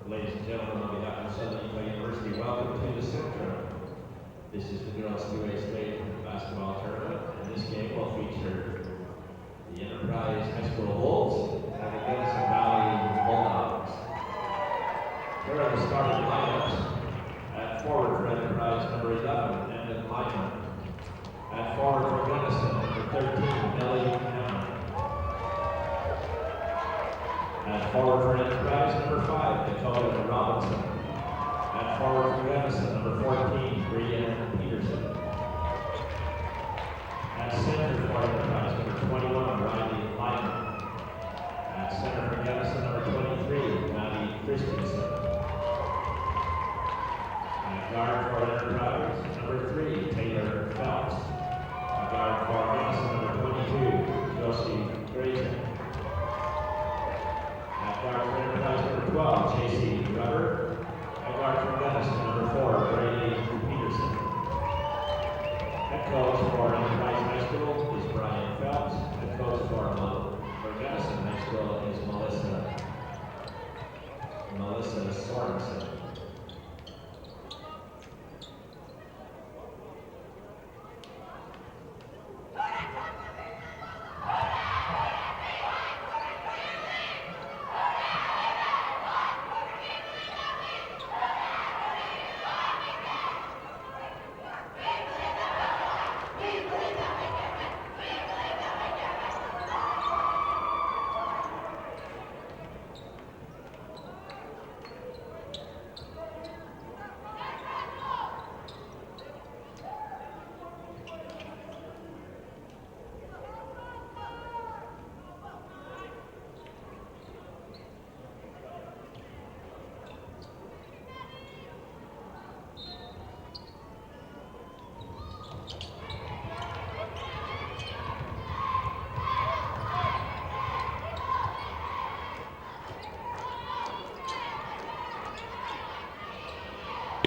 Ladies and gentlemen, on behalf of Southern Utah University, welcome to the Centrum. This is the girls' UHSAA basketball tournament, and this game will feature the Enterprise High School Wolves and the Gunnison Valley Bulldogs. Here are the starting lineups. At forward for Enterprise, number 11, Emden Lyman. At forward for Gunnison, number 13, Nellie Hammond. At forward for Enterprise, number 5, Dakota Robinson. At forward for Gunnison, number 14, Brianne Peterson. At center for Enterprise, number 21, Riley Lyman. At center for Gunnison, number 23, Maddie Christensen. At guard for Enterprise, number 3, Taylor Phelps. At guard for Gunnison, number 22, Josie Grayson. At guard for Enterprise, number 12, J.C. Rubber. At guard for Gunnison, number 4, Brady Peterson. Head coach for Enterprise High School is Brian Phelps. Head coach for Gunnison High School is Melissa Sorensen.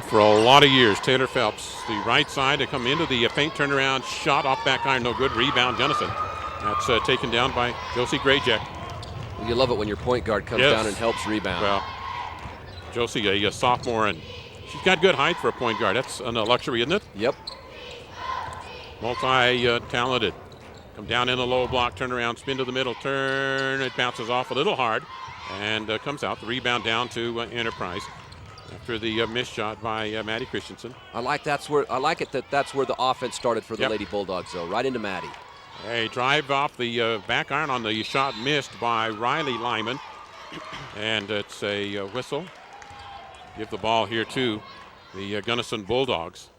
For a lot of years, Taylor Phelps, the right side to come into the paint turnaround, shot off back iron, no good, rebound Gunnison. That's taken down by Josie Grayjack. Well, you love it when your point guard comes down and helps rebound. Well, Josie, a sophomore, and she's got good height for a point guard. That's a luxury, isn't it? Yep. Multi-talented. Come down in the low block, turn around, spin to the middle, turn. It bounces off a little hard and comes out. The rebound down to Enterprise. After the missed shot by Maddie Christensen. I like that's where the offense started for the Lady Bulldogs, though, right into Maddie. A drive off the back iron on the shot missed by Riley Lyman. And it's a whistle. Give the ball here to the Gunnison Bulldogs.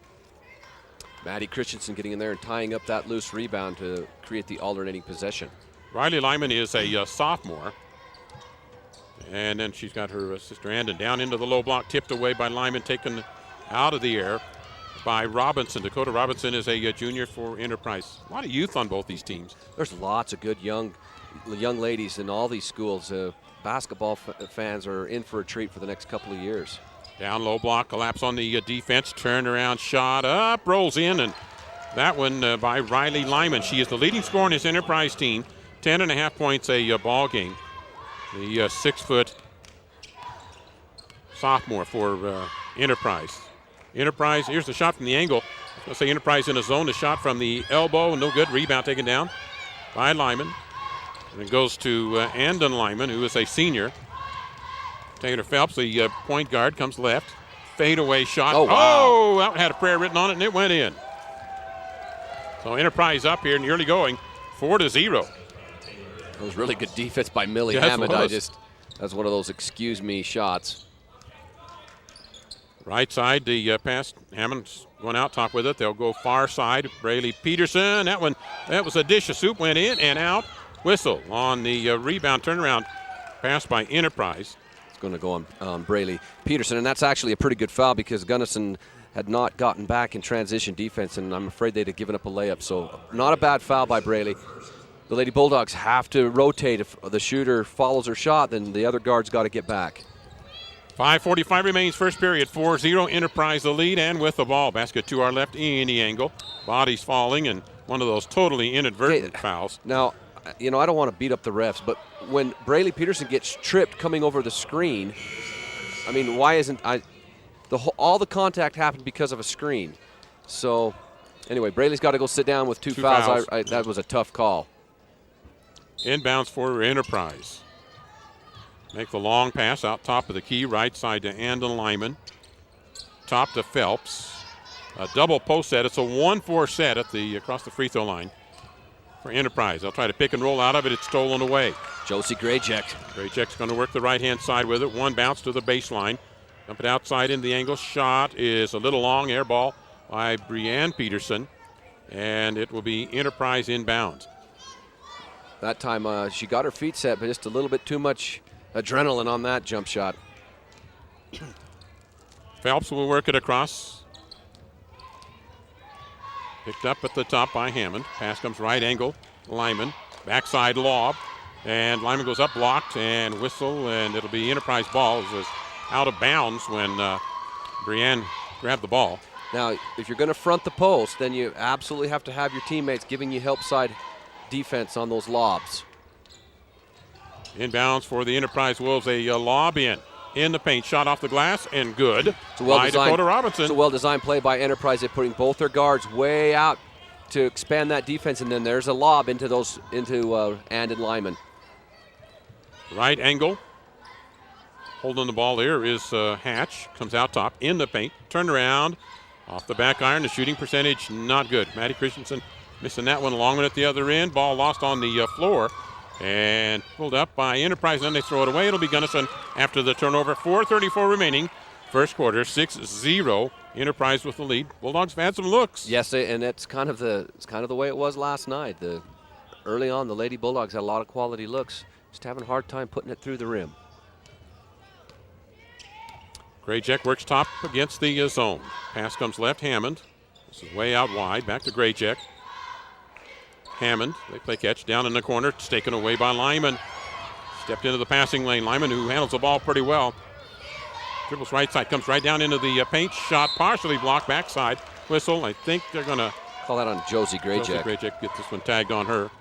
Maddie Christensen getting in there and tying up that loose rebound to create the alternating possession. Riley Lyman is a sophomore. And then she's got her sister Andon down into the low block, tipped away by Lyman, taken out of the air by Robinson. Dakota Robinson is a junior for Enterprise. A lot of youth on both these teams. There's lots of good young ladies in all these schools. Basketball fans are in for a treat for the next couple of years. Down low block, collapse on the defense, turn around, shot up, rolls in, and that one by Riley Lyman. She is the leading scorer in this Enterprise team, 10.5 points a ball game. The 6-foot sophomore for Enterprise. Enterprise, here's the shot from the angle. Let's say Enterprise in a zone. The shot from the elbow, no good. Rebound taken down by Lyman. And it goes to Andon Lyman, who is a senior. Taylor Phelps, the point guard, comes left. Fadeaway shot. Oh, wow. Oh, that had a prayer written on it, and it went in. So Enterprise up here in the early going, 4-0. It was really good defense by Millie Hammond. That's one of those excuse me shots. Right side, the pass. Hammond's going out, top with it. They'll go far side. Braley Peterson. That was a dish of soup. Went in and out. Whistle on the rebound turnaround pass by Enterprise. It's going to go on Braley Peterson, and that's actually a pretty good foul because Gunnison had not gotten back in transition defense, and I'm afraid they'd have given up a layup. So not a bad foul by Braley. The Lady Bulldogs have to rotate. If the shooter follows her shot, then the other guard's got to get back. 5:45 remains, first period. 4-0 Enterprise the lead, and with the ball. Basket to our left in the angle. Bodies falling, and one of those totally inadvertent fouls. Now, I don't want to beat up the refs, but when Braley Peterson gets tripped coming over the screen, I mean, why isn't all the contact happened because of a screen. So, anyway, Braley's got to go sit down with two fouls. That was a tough call. Inbounds for Enterprise. Make the long pass out top of the key, right side to Andon Lyman. Top to Phelps. A double post set. It's a 1-4 set at across the free throw line for Enterprise. They'll try to pick and roll out of it. It's stolen away. Josie Graycheck. Graycheck's going to work the right-hand side with it. One bounce to the baseline. Dump it outside in the angle. Shot is a little long. Air ball by Brianne Peterson. And it will be Enterprise inbounds. That time she got her feet set, but just a little bit too much adrenaline on that jump shot. Phelps will work it across. Picked up at the top by Hammond. Pass comes right angle. Lyman. Backside lob. And Lyman goes up, blocked, and whistle, and it'll be Enterprise ball. It was out of bounds when Brianne grabbed the ball. Now, if you're going to front the post, then you absolutely have to have your teammates giving you help side defense on those lobs. Inbounds for the Enterprise Wolves. A lob in the paint. Shot off the glass, and good. It's a well-designed, Dakota Robinson. It's a well-designed play by Enterprise. They're putting both their guards way out to expand that defense, and then there's a lob into Andon Lyman. Right angle. Holding the ball there is Hatch. Comes out top in the paint. Turn around. Off the back iron. The shooting percentage not good. Maddie Christensen missing that one. Long one at the other end. Ball lost on the floor. And pulled up by Enterprise. Then they throw it away. It'll be Gunnison after the turnover. 4:34 remaining. First quarter, 6-0. Enterprise with the lead. Bulldogs have had some looks. Yes, and it's kind of the way it was last night. Early on, the Lady Bulldogs had a lot of quality looks. Just having a hard time putting it through the rim. Graycheck works top against the zone. Pass comes left, Hammond. This is way out wide. Back to Graycheck. Hammond, they play catch down in the corner. It's taken away by Lyman. Stepped into the passing lane. Lyman, who handles the ball pretty well. Dribbles right side, comes right down into the paint. Shot partially blocked backside. Whistle. I think they're going to call that on Josie Graycheck. Josie Graycheck, get this one tagged on her.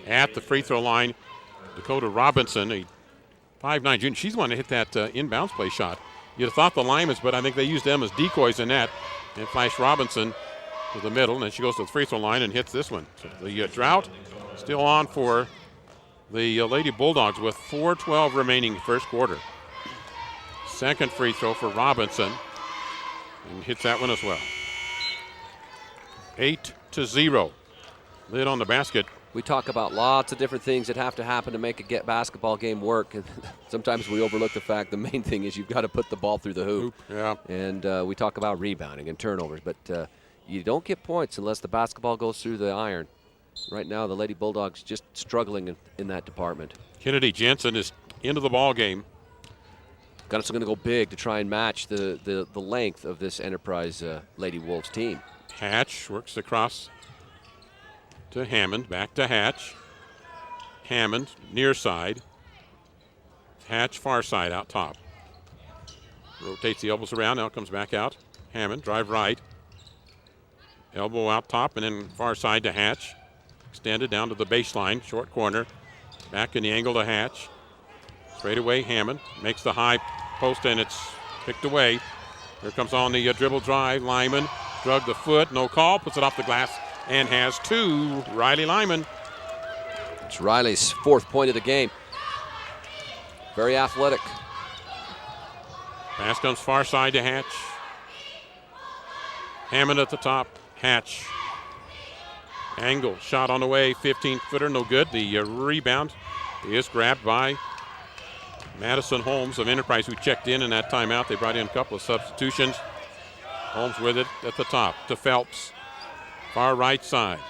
At the free throw line, Dakota Robinson, a 5'9" junior. She's the one that hit that inbounds play shot. You'd have thought the Lymans, but I think they used them as decoys in that. And flash Robinson to the middle, and then she goes to the free throw line and hits this one. So the drought still on for the Lady Bulldogs with 4:12 remaining first quarter. Second free throw for Robinson, and hits that one as well. 8-0. Lid on the basket. We talk about lots of different things that have to happen to make a basketball game work. And sometimes we overlook the fact the main thing is you've got to put the ball through the hoop. Yeah. And we talk about rebounding and turnovers, but you don't get points unless the basketball goes through the iron. Right now, the Lady Bulldogs just struggling in that department. Kennedy Jensen is into the ball game. Gunnison going to go big to try and match the length of this Enterprise Lady Wolves team. Hatch works across to Hammond, back to Hatch. Hammond, near side. Hatch, far side, out top. Rotates the elbows around, now comes back out. Hammond, drive right. Elbow out top, and then far side to Hatch. Extended down to the baseline, short corner. Back in the angle to Hatch. Straight away, Hammond makes the high post, and it's picked away. Here comes on the dribble drive. Lyman drug the foot, no call, puts it off the glass, and has two. Riley Lyman. It's Riley's fourth point of the game. Very athletic. Pass comes far side to Hatch. Hammond at the top. Hatch. Angle, shot on the way, 15-footer, no good. The rebound is grabbed by Madison Holmes of Enterprise, who checked in that timeout. They brought in a couple of substitutions. Holmes with it at the top to Phelps. Far right side.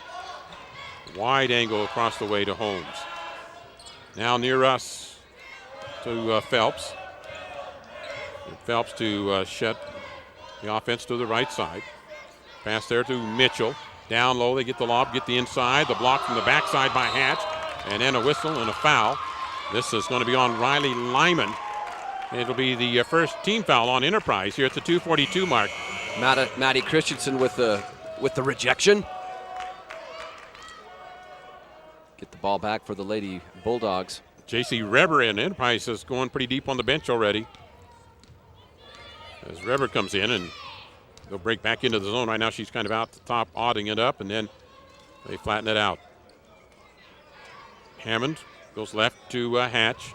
Wide angle across the way to Holmes. Now near us to Phelps. And Phelps to shut the offense to the right side. Pass there to Mitchell. Down low, they get the lob, get the inside. The block from the backside by Hatch. And then a whistle and a foul. This is going to be on Riley Lyman. It'll be the first team foul on Enterprise here at the 2:42 mark. Maddie Christensen with the rejection. Get the ball back for the Lady Bulldogs. J.C. Reber and Enterprise is going pretty deep on the bench already. As Reber comes in, and they'll break back into the zone. Right now she's kind of out the top, odding it up, and then they flatten it out. Hammond goes left to Hatch.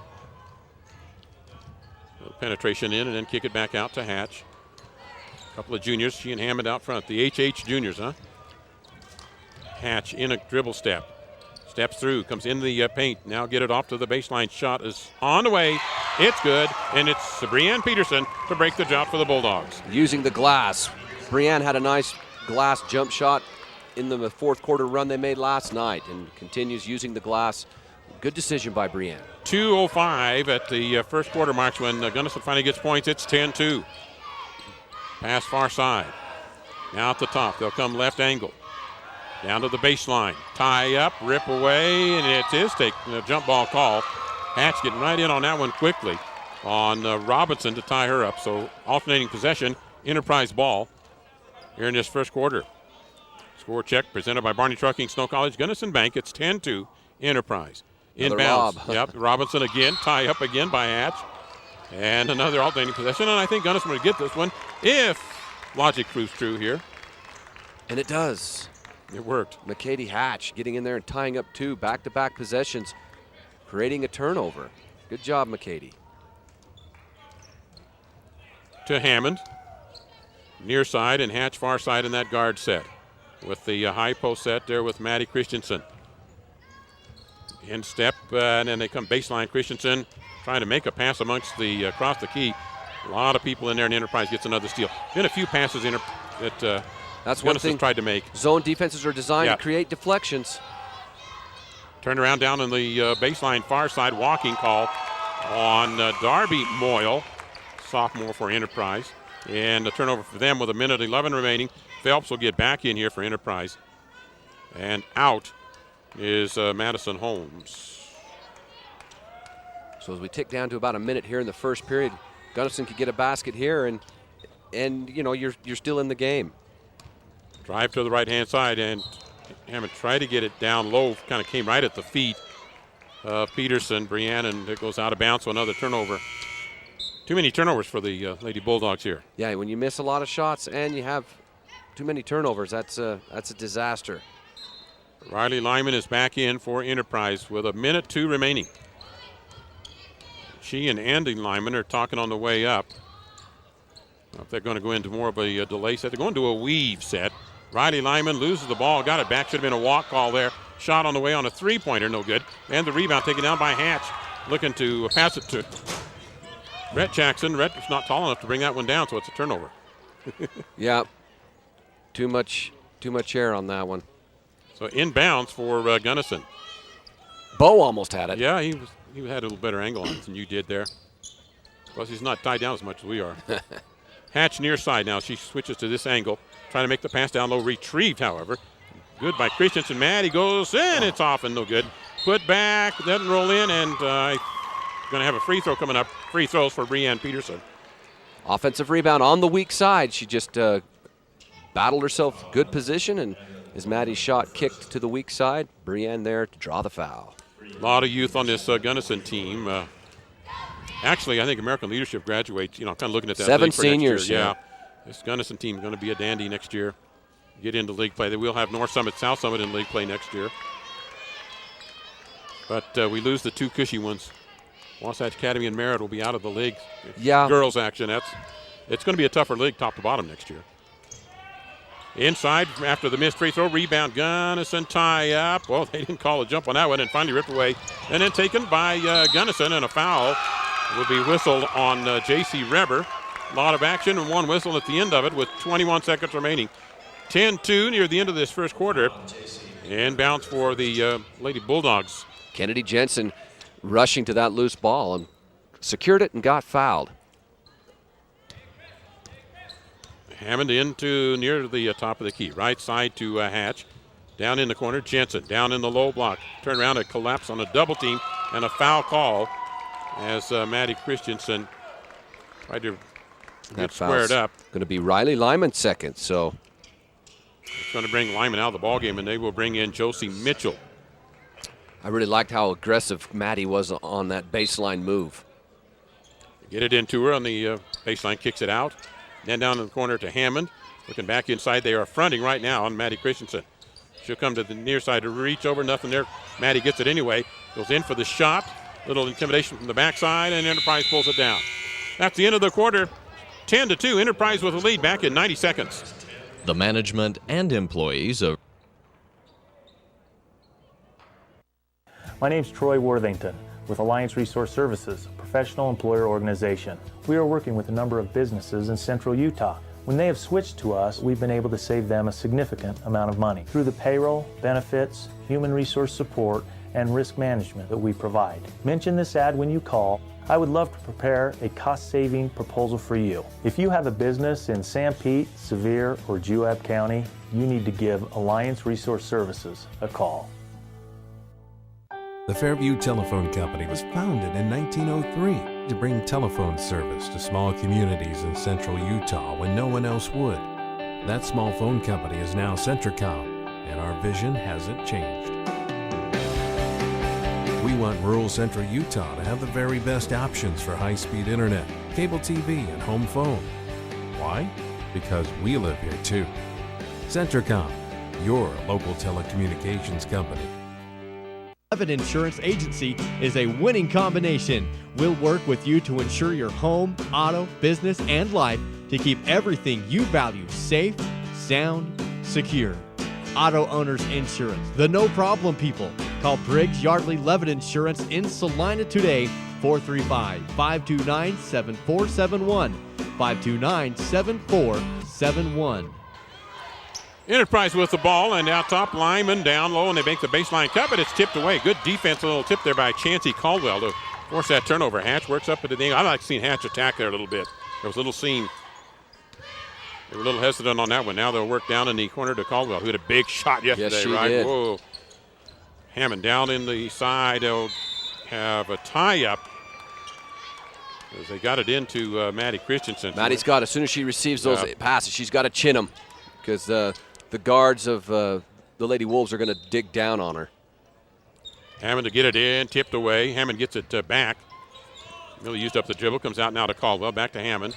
A little penetration in, and then kick it back out to Hatch. A couple of juniors, she and Hammond out front. The HH juniors, huh? Hatch in a dribble step. Steps through, comes in the paint. Now get it off to the baseline. Shot is on the way. It's good, and it's Brianne Peterson to break the job for the Bulldogs. Using the glass. Brianne had a nice glass jump shot in the fourth quarter run they made last night and continues using the glass. Good decision by Brianne. 2:05 at the first quarter marks when Gunnison finally gets points. It's 10-2. Pass far side. Now at the top. They'll come left angle. Down to the baseline. Tie up, rip away, and it is taking a jump ball call. Hatch getting right in on that one quickly on Robinson to tie her up. So alternating possession, Enterprise ball here in this first quarter. Score check presented by Barney Trucking, Snow College, Gunnison Bank. It's 10-2 Enterprise. Inbounds. Yep, Robinson again, tie up again by Hatch. And another alternating possession, and I think Gunnison would get this one if logic proves true here. And it does. It worked. McKady Hatch getting in there and tying up two back-to-back possessions, creating a turnover. Good job, McKady. To Hammond. Near side and Hatch far side in that guard set. With the high post set there with Maddie Christensen. In step, and then they come baseline. Christensen trying to make a pass amongst the across the key. A lot of people in there, and Enterprise gets another steal. Been a few passes that that's one thing tried to make. Zone defenses are designed to create deflections. Turn around down on the baseline far side, walking call on Darby Moyle, sophomore for Enterprise. And a turnover for them with 1:11 remaining. Phelps will get back in here for Enterprise. And out is Madison Holmes. So as we tick down to about a minute here in the first period, Gunnison could get a basket here, and you know you're still in the game. Drive to the right-hand side, and Hammond tried to get it down low, kind of came right at the feet of Peterson, Brianne, and it goes out of bounds, so another turnover. Too many turnovers for the Lady Bulldogs here. Yeah, when you miss a lot of shots and you have too many turnovers, that's a disaster. Riley Lyman is back in for Enterprise with 1:02 remaining. She and Andy Lyman are talking on the way up. I don't know if they're going to go into more of a delay set. They're going to a weave set. Riley Lyman loses the ball, got it back. Should have been a walk call there. Shot on the way on a three-pointer, no good. And the rebound taken down by Hatch. Looking to pass it to Rhett Jackson. Rhett was not tall enough to bring that one down, so it's a turnover. Yeah, too much air on that one. So inbounds for Gunnison. Bo almost had it. Yeah, he had a little better angle on it than you did there. Plus, he's not tied down as much as we are. Hatch near side now. She switches to this angle. Trying to make the pass down low. Retrieved, however. Good by Christensen. Maddie goes in. It's off and no good. Put back. Doesn't roll in. And going to have a free throw coming up. Free throws for Brianne Peterson. Offensive rebound on the weak side. She just battled herself good position. And as Maddie's shot kicked to the weak side, Brianne there to draw the foul. A lot of youth on this Gunnison team. Actually, I think American Leadership graduates, kind of looking at that. 7 league for seniors. next year. Yeah. This Gunnison team is going to be a dandy next year. Get into league play. They will have North Summit, South Summit in league play next year. But we lose the two cushy ones. Wasatch Academy and Merritt will be out of the league. Yeah. Girls action. It's going to be a tougher league top to bottom next year. Inside after the missed free throw. Rebound. Gunnison tie up. Well, they didn't call a jump on that one and finally ripped away. And then taken by Gunnison, and a foul will be whistled on J.C. Reber. A lot of action and one whistle at the end of it with 21 seconds remaining. 10-2 near the end of this first quarter. Inbounds for the Lady Bulldogs. Kennedy Jensen rushing to that loose ball and secured it and got fouled. Hammond into near the top of the key. Right side to Hatch. Down in the corner, Jensen. Down in the low block. Turn around and collapse on a double team and a foul call as Maddie Christensen tried to get squared up. Going to be Riley Lyman's second, so it's going to bring Lyman out of the ballgame, and they will bring in Josie Mitchell. I really liked how aggressive Maddie was on that baseline move. Get it into her on the baseline, kicks it out. Then down in the corner to Hammond. Looking back inside, they are fronting right now on Maddie Christensen. She'll come to the near side to reach over, nothing there. Maddie gets it anyway, goes in for the shot. Little intimidation from the backside, and Enterprise pulls it down. That's the end of the quarter. 10-2, Enterprise with a lead back in 90 seconds. The management and employees of My name's Troy Worthington with Alliance Resource Services, a professional employer organization. We are working with a number of businesses in central Utah. When they have switched to us, we've been able to save them a significant amount of money through the payroll, benefits, human resource support, and risk management that we provide. Mention this ad when you call. I would love to prepare a cost-saving proposal for you. If you have a business in San Pete, Sevier, or Juab County, you need to give Alliance Resource Services a call. The Fairview Telephone Company was founded in 1903 to bring telephone service to small communities in central Utah when no one else would. That small phone company is now Centricom, and our vision hasn't changed. We want rural central Utah to have the very best options for high-speed internet, cable TV, and home phone. Why? Because we live here too. Centricom, your local telecommunications company. Levitt Insurance Agency is a winning combination. We'll work with you to ensure your home, auto, business, and life to keep everything you value safe, sound, secure. Auto Owners Insurance, the no-problem people. Call Briggs Yardley Levitt Insurance in Salina today, 435-529-7471, 529-7471. Enterprise with the ball, and now top Lyman down low, and they make the baseline cut, but it's tipped away. Good defense, a little tip there by Chancey Caldwell to force that turnover. Hatch works up into the angle. I like seeing Hatch attack there a little bit. There was a little seam. They were a little hesitant on that one. Now they'll work down in the corner to Caldwell, who had a big shot yesterday, yes, she right? did. Whoa. Hammond down in the side. They'll have a tie-up as they got it into Maddie Christensen. Maddie's got, as soon as she receives those passes, she's got to chin them because the guards of the Lady Wolves are going to dig down on her. Hammond to get it in, tipped away. Hammond gets it back. Millie used up the dribble, comes out now to Caldwell, back to Hammond.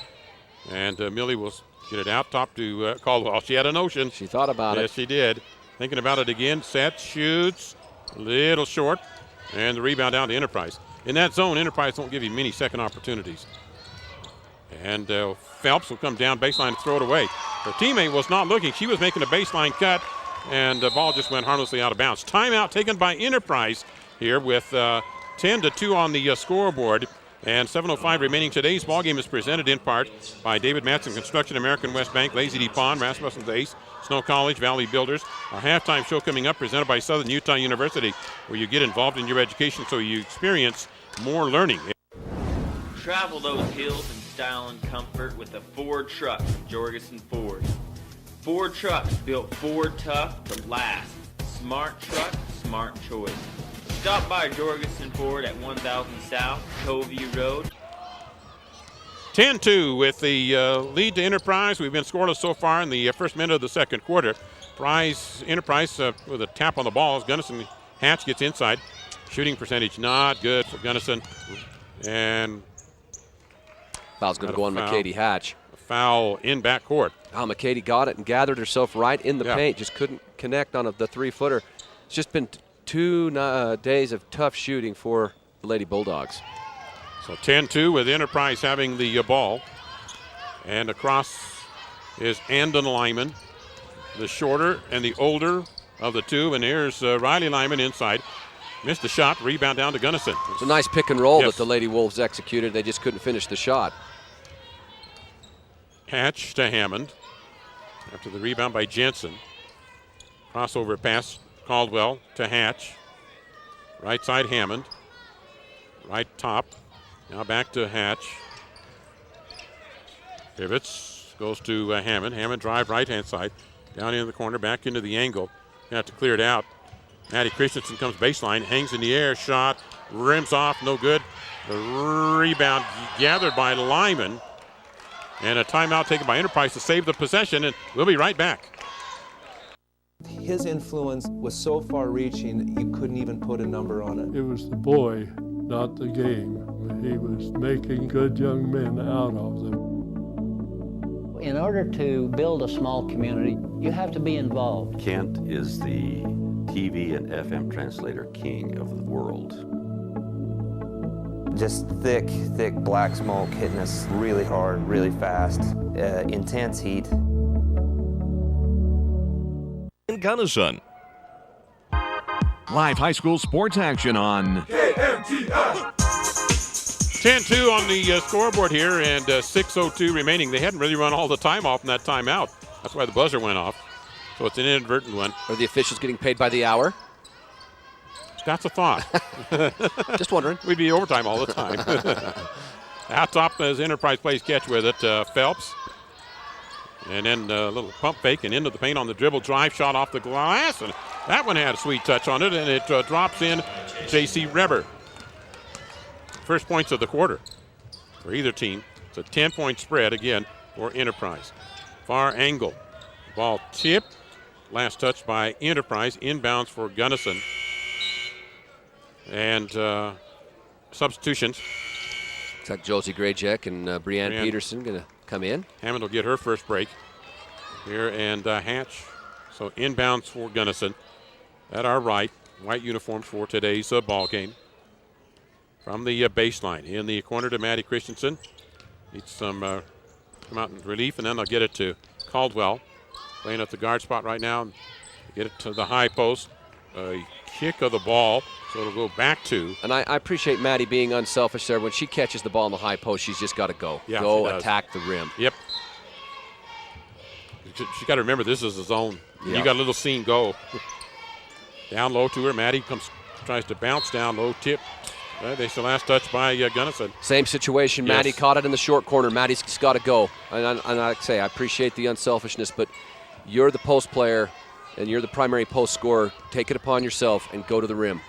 And Millie will get it out, top to Caldwell. She had a notion. She thought about it. Yes, she did. Thinking about it again, set, shoots, a little short, and the rebound down to Enterprise. In that zone, Enterprise won't give you many second opportunities. And Phelps will come down baseline to throw it away. Her teammate was not looking. She was making a baseline cut, and the ball just went harmlessly out of bounds. Timeout taken by Enterprise here with 10-2 on the scoreboard. And 7:05 remaining. Today's ballgame is presented in part by David Matson Construction, American West Bank, Lazy D Pond, Rasmussen's Ace, Snow College, Valley Builders. Our halftime show coming up presented by Southern Utah University, where you get involved in your education so you experience more learning. Travel those hills in style and comfort with a Ford truck from Jorgensen Ford. Ford trucks built Ford tough to last. Smart truck, smart choice. Stop by Jorgensen Ford at 1000 South, Covey Road. 10-2 with the lead to Enterprise. We've been scoreless so far in the first minute of the second quarter. Enterprise with a tap on the ball as Gunnison Hatch gets inside. Shooting percentage not good for Gunnison. And foul's going to go on McKady Hatch. A foul in backcourt. McKady got it and gathered herself right in the paint. Just couldn't connect on the 3-footer. It's just been 2 days of tough shooting for the Lady Bulldogs. So 10-2 with Enterprise having the ball. And across is Andon Lyman, the shorter and the older of the two. And here's Riley Lyman inside. Missed the shot, rebound down to Gunnison. It's a nice pick and roll that the Lady Wolves executed. They just couldn't finish the shot. Hatch to Hammond after the rebound by Jensen. Crossover pass, Caldwell to Hatch. Right side Hammond. Right top. Now back to Hatch. Pivots, goes to Hammond. Hammond drive right-hand side. Down into the corner, back into the angle. Gonna have to clear it out. Maddie Christensen comes baseline, hangs in the air, shot, rims off, no good. The rebound gathered by Lyman. And a timeout taken by Enterprise to save the possession, and we'll be right back. His influence was so far-reaching that you couldn't even put a number on it. It was the boy, not the game. He was making good young men out of them. In order to build a small community, you have to be involved. Kent is the TV and FM translator king of the world. Just thick black smoke hitting us really hard, really fast, intense heat. In Gunnison. Live high school sports action on KMTF. 10-2 on the scoreboard here, and 6:02 remaining. They hadn't really run all the time off in that timeout. That's why the buzzer went off. So it's an inadvertent one. Are the officials getting paid by the hour? That's a thought. Just wondering. We'd be overtime all the time. Out top as Enterprise plays catch with it. Phelps. And then a little pump fake and into the paint on the dribble. Drive shot off the glass. And that one had a sweet touch on it. And it drops in J.C. Reber. First points of the quarter for either team. It's a 10-point spread again for Enterprise. Far angle. Ball tipped. Last touch by Enterprise. Inbounds for Gunnison. And substitutions. Looks like Josie Grayjack and Brianne Peterson going to come in. Hammond will get her first break here, and Hatch. So inbounds for Gunnison. At our right, white uniforms for today's ball game. From the baseline in the corner to Maddie Christensen. Needs some come out in relief, and then they'll get it to Caldwell. Playing at the guard spot right now. Get it to the high post. Kick of the ball, so it'll go back to. And I appreciate Maddie being unselfish there. When she catches the ball in the high post, she's just got to go. Yeah, go attack the rim. Yep. She got to remember this is a zone. Yeah. You got a little seam go. Down low to her. Maddie tries to bounce down low, tip. They still last touch by Gunnison. Same situation. Yes. Maddie caught it in the short corner. Maddie's got to go. And like I say, I appreciate the unselfishness, but you're the post player and you're the primary post scorer. Take it upon yourself and go to the rim.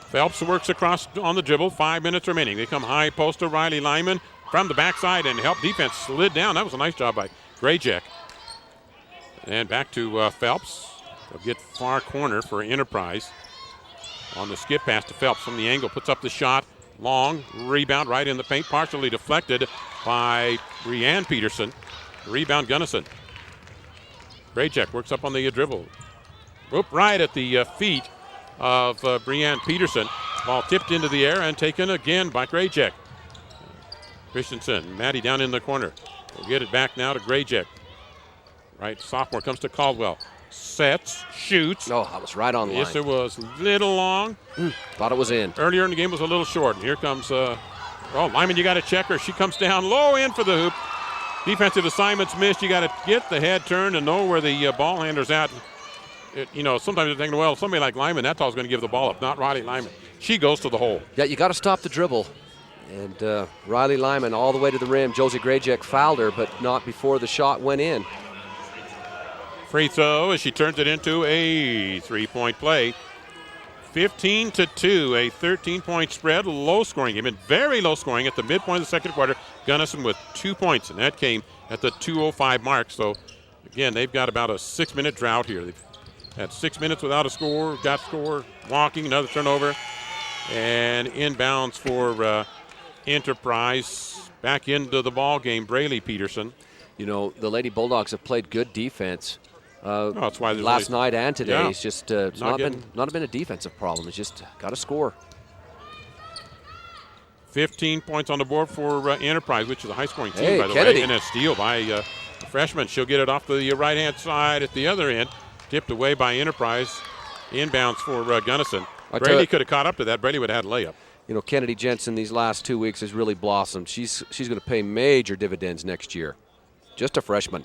Phelps works across on the dribble. 5 minutes remaining. They come high post to Riley Lyman from the backside, and help defense slid down. That was a nice job by Grayjack. And back to Phelps. They'll get far corner for Enterprise. On the skip pass to Phelps from the angle, puts up the shot, long, rebound right in the paint, partially deflected by Brianne Peterson. Rebound Gunnison. Grayjack works up on the dribble. Whoop, right at the feet of Brianne Peterson. Ball tipped into the air and taken again by Grayjack. Christensen, Maddie down in the corner. We'll get it back now to Grayjack. Right, sophomore comes to Caldwell. Sets, shoots. Oh, that was right on line. Yes, it was. Little long. Thought it was in. Earlier in the game was a little short. And here comes, Lyman, you got to check her. She comes down low in for the hoop. Defensive assignments missed. You got to get the head turned and know where the ball handler's at. Sometimes you're thinking, well, somebody like Lyman, that's all going to give the ball up, not Riley Lyman. She goes to the hole. Yeah, you got to stop the dribble. And Riley Lyman all the way to the rim. Josie Grayjack fouled her, but not before the shot went in. Free throw as she turns it into a three-point play. 15-2, a 13-point spread, low scoring game, and very low scoring at the midpoint of the second quarter. Gunnison with 2 points, and that came at the 2:05 mark. So, again, they've got about a 6-minute drought here. They've had 6 minutes without a score, got score, walking, another turnover, and inbounds for Enterprise. Back into the ball game, Braley Peterson. The Lady Bulldogs have played good defense. That's why last night and today. Yeah. It's just it's not been a defensive problem. It's just got to score. 15 points on the board for Enterprise, which is a high-scoring team, hey, by the Kennedy. way. And a steal by a freshman. She'll get it off to the right-hand side at the other end. Tipped away by Enterprise. Inbounds for Gunnison. Brady could have caught up to that. Brady would have had a layup. Kennedy Jensen these last 2 weeks has really blossomed. She's going to pay major dividends next year. Just a freshman.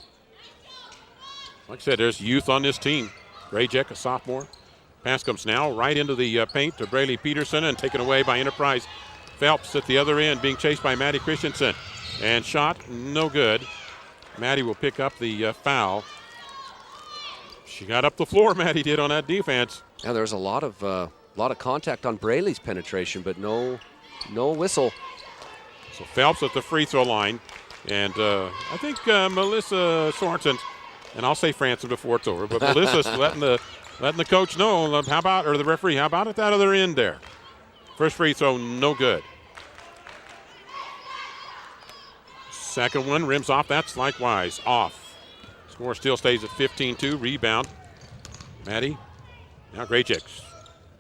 Like I said, there's youth on this team. Grayjack, a sophomore. Pass comes now right into the paint to Braley Peterson and taken away by Enterprise. Phelps at the other end being chased by Maddie Christensen. And shot, no good. Maddie will pick up the foul. She got up the floor, Maddie did, on that defense. Yeah, there was a lot of contact on Braley's penetration, but no whistle. So Phelps at the free throw line. And I think Melissa Sorensen and I'll say Franson before it's over, but Melissa's letting the coach know, or the referee, how about at that other end there? First free throw, no good. Second one rims off, that's likewise off. Score still stays at 15-2, rebound. Maddie, now Graychick.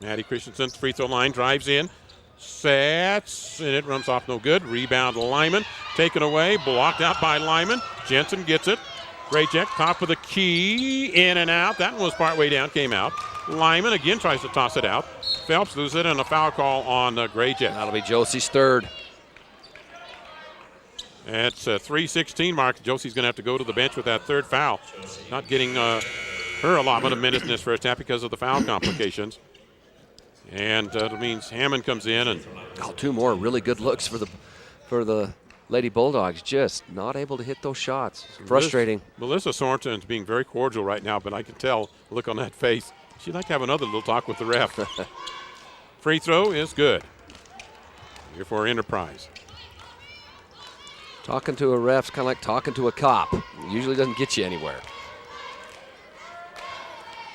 Maddie Christensen, free throw line, drives in, sets, and it runs off no good. Rebound Lyman, taken away, blocked out by Lyman. Jensen gets it. Graychick, top of the key, in and out. That one was partway down, came out. Lyman again tries to toss it out. Phelps loses it, and a foul call on Graychick. That'll be Josie's third. It's a 3:16 mark. Josie's going to have to go to the bench with that third foul. Not getting her allotment of minutes in this first half because of the foul complications. And it means Hammond comes in and two more really good looks for the Lady Bulldogs. Just not able to hit those shots. Frustrating. Melissa Sorensen's being very cordial right now, but I can tell, look on that face, she'd like to have another little talk with the ref. Free throw is good. Here for Enterprise. Talking to a ref's kind of like talking to a cop. Usually doesn't get you anywhere.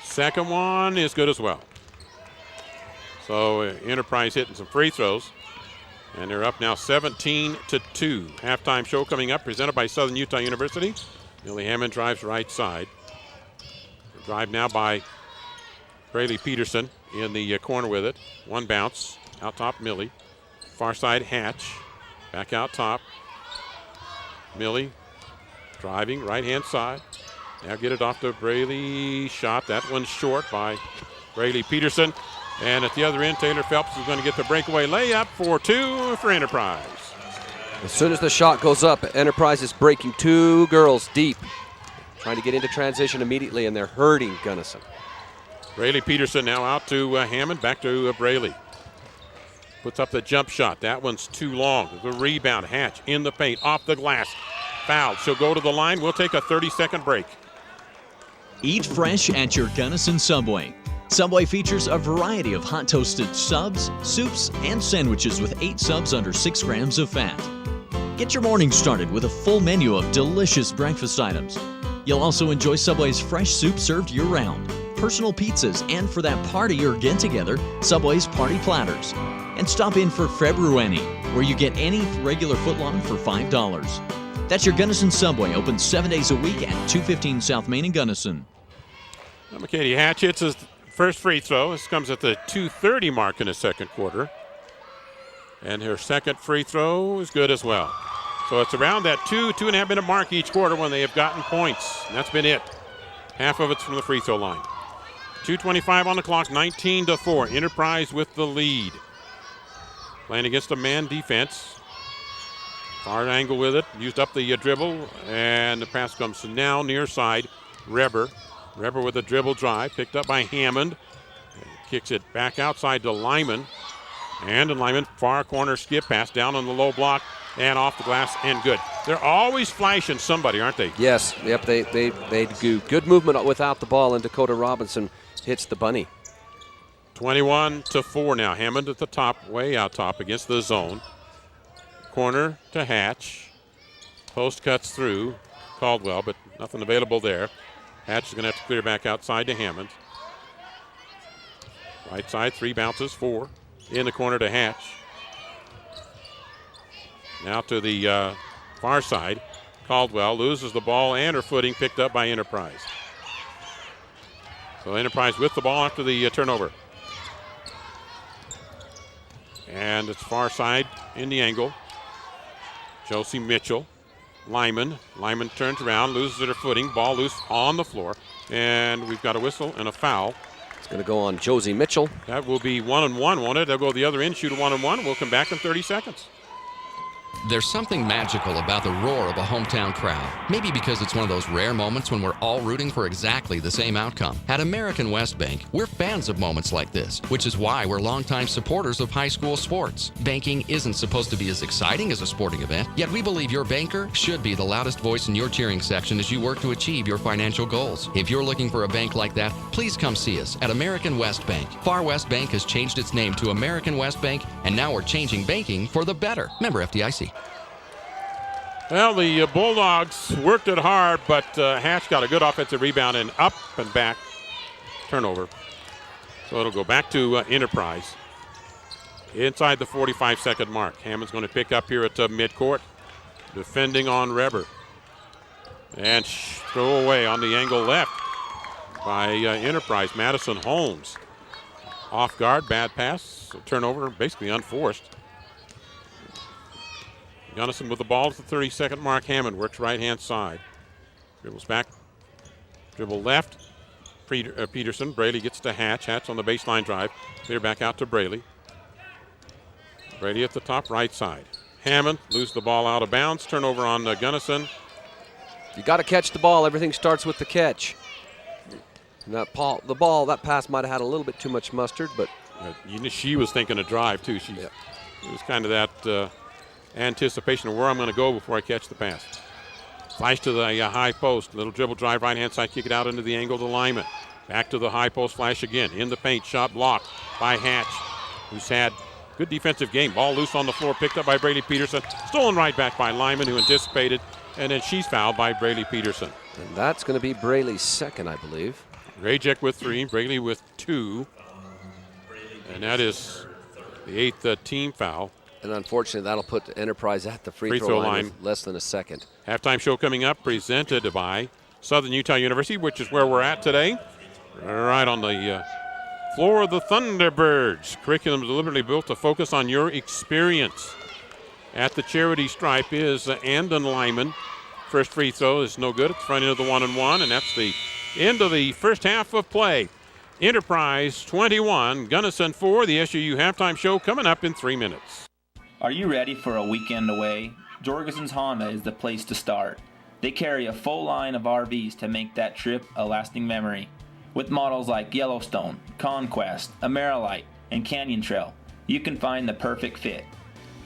Second one is good as well. So Enterprise hitting some free throws. And they're up now 17-2. Halftime show coming up, presented by Southern Utah University. Millie Hammond drives right side. Drive now by Braylee Peterson in the corner with it. One bounce, out top Millie. Far side Hatch, back out top. Millie driving right hand side. Now get it off to Braylee. Shot, that one's short by Braylee Peterson. And at the other end, Taylor Phelps is going to get the breakaway layup for two for Enterprise. As soon as the shot goes up, Enterprise is breaking two girls deep. Trying to get into transition immediately, and they're hurting Gunnison. Braylee Peterson now out to Hammond, back to Braylee. Puts up the jump shot. That one's too long. The rebound, Hatch in the paint, off the glass. Fouled. She'll go to the line. We'll take a 30-second break. Eat fresh at your Gunnison Subway. Subway features a variety of hot toasted subs, soups, and sandwiches with 8 subs under 6 grams of fat. Get your morning started with a full menu of delicious breakfast items. You'll also enjoy Subway's fresh soup served year-round, personal pizzas, and for that party or get-together, Subway's party platters. And stop in for February, where you get any regular footlong for $5. That's your Gunnison Subway, open 7 days a week at 215 South Main in Gunnison. Katie Hatch hits his first free throw. This comes at the 2:30 mark in the second quarter. And her second free throw is good as well. So it's around that 2.5 minute mark each quarter when they have gotten points. And that's been it. Half of it's from the free throw line. 2:25 on the clock, 19-4. Enterprise with the lead. Playing against a man defense. Far angle with it. Used up the dribble. And the pass comes to now near side. Reber with a dribble drive. Picked up by Hammond. Kicks it back outside to Lyman. And Lyman, far corner skip pass down on the low block. And off the glass and good. They're always flashing somebody, aren't they? Yes. Yep. They do good movement without the ball. And Dakota Robinson hits the bunny. 21-4 now. Hammond at the top, way out top against the zone. Corner to Hatch. Post cuts through Caldwell, but nothing available there. Hatch is going to have to clear back outside to Hammond. Right side, 3 bounces, 4. In the corner to Hatch. Now to the far side. Caldwell loses the ball and her footing, picked up by Enterprise. So Enterprise with the ball after the turnover. And it's far side in the angle. Josie Mitchell. Lyman turns around, loses her footing. Ball loose on the floor. And we've got a whistle and a foul. It's going to go on Josie Mitchell. That will be 1-1, won't it? They'll go the other end, shoot a 1-1. We'll come back in 30 seconds. There's something magical about the roar of a hometown crowd. Maybe because it's one of those rare moments when we're all rooting for exactly the same outcome. At American West Bank, we're fans of moments like this, which is why we're longtime supporters of high school sports. Banking isn't supposed to be as exciting as a sporting event, yet we believe your banker should be the loudest voice in your cheering section as you work to achieve your financial goals. If you're looking for a bank like that, please come see us at American West Bank. Far West Bank has changed its name to American West Bank, and now we're changing banking for the better. Member FDIC. Well, the Bulldogs worked it hard, but Hatch got a good offensive rebound and up and back turnover. So it'll go back to Enterprise. Inside the 45-second mark. Hammond's going to pick up here at midcourt. Defending on Reber. And throw away on the angle left by Enterprise. Madison Holmes. Off guard, bad pass. So turnover, basically unforced. Gunnison with the ball at the 30-second mark. Hammond works right-hand side. Dribbles back. Dribble left. Peterson. Braley gets to Hatch. Hatch on the baseline drive. Clear back out to Braley. Brady at the top right side. Hammond lose the ball out of bounds. Turnover on Gunnison. You got to catch the ball. Everything starts with the catch. And that pass might have had a little bit too much mustard, but she was thinking a drive too. It was kind of that anticipation of where I'm going to go before I catch the pass. Flash to the high post. Little dribble drive, right-hand side, kick it out into the angle to Lyman. Back to the high post, flash again. In the paint, shot blocked by Hatch, who's had good defensive game. Ball loose on the floor, picked up by Brady Peterson. Stolen right back by Lyman, who anticipated, and then she's fouled by Brady Peterson. And that's going to be Braley's second, I believe. Rajek with 3, Braley with 2. And that is the 8th team foul. And unfortunately, that'll put Enterprise at the free throw line with less than a second. Halftime show coming up, presented by Southern Utah University, which is where we're at today. Right on the floor of the Thunderbirds. Curriculum deliberately built to focus on your experience. At the charity stripe is Andon Lyman. First free throw is no good at the front end of the 1-and-1, and that's the end of the first half of play. Enterprise 21, Gunnison 4. The SUU halftime show coming up in 3 minutes. Are you ready for a weekend away? Jorgensen's Honda is the place to start. They carry a full line of RVs to make that trip a lasting memory. With models like Yellowstone, Conquest, Amerilite, and Canyon Trail, you can find the perfect fit.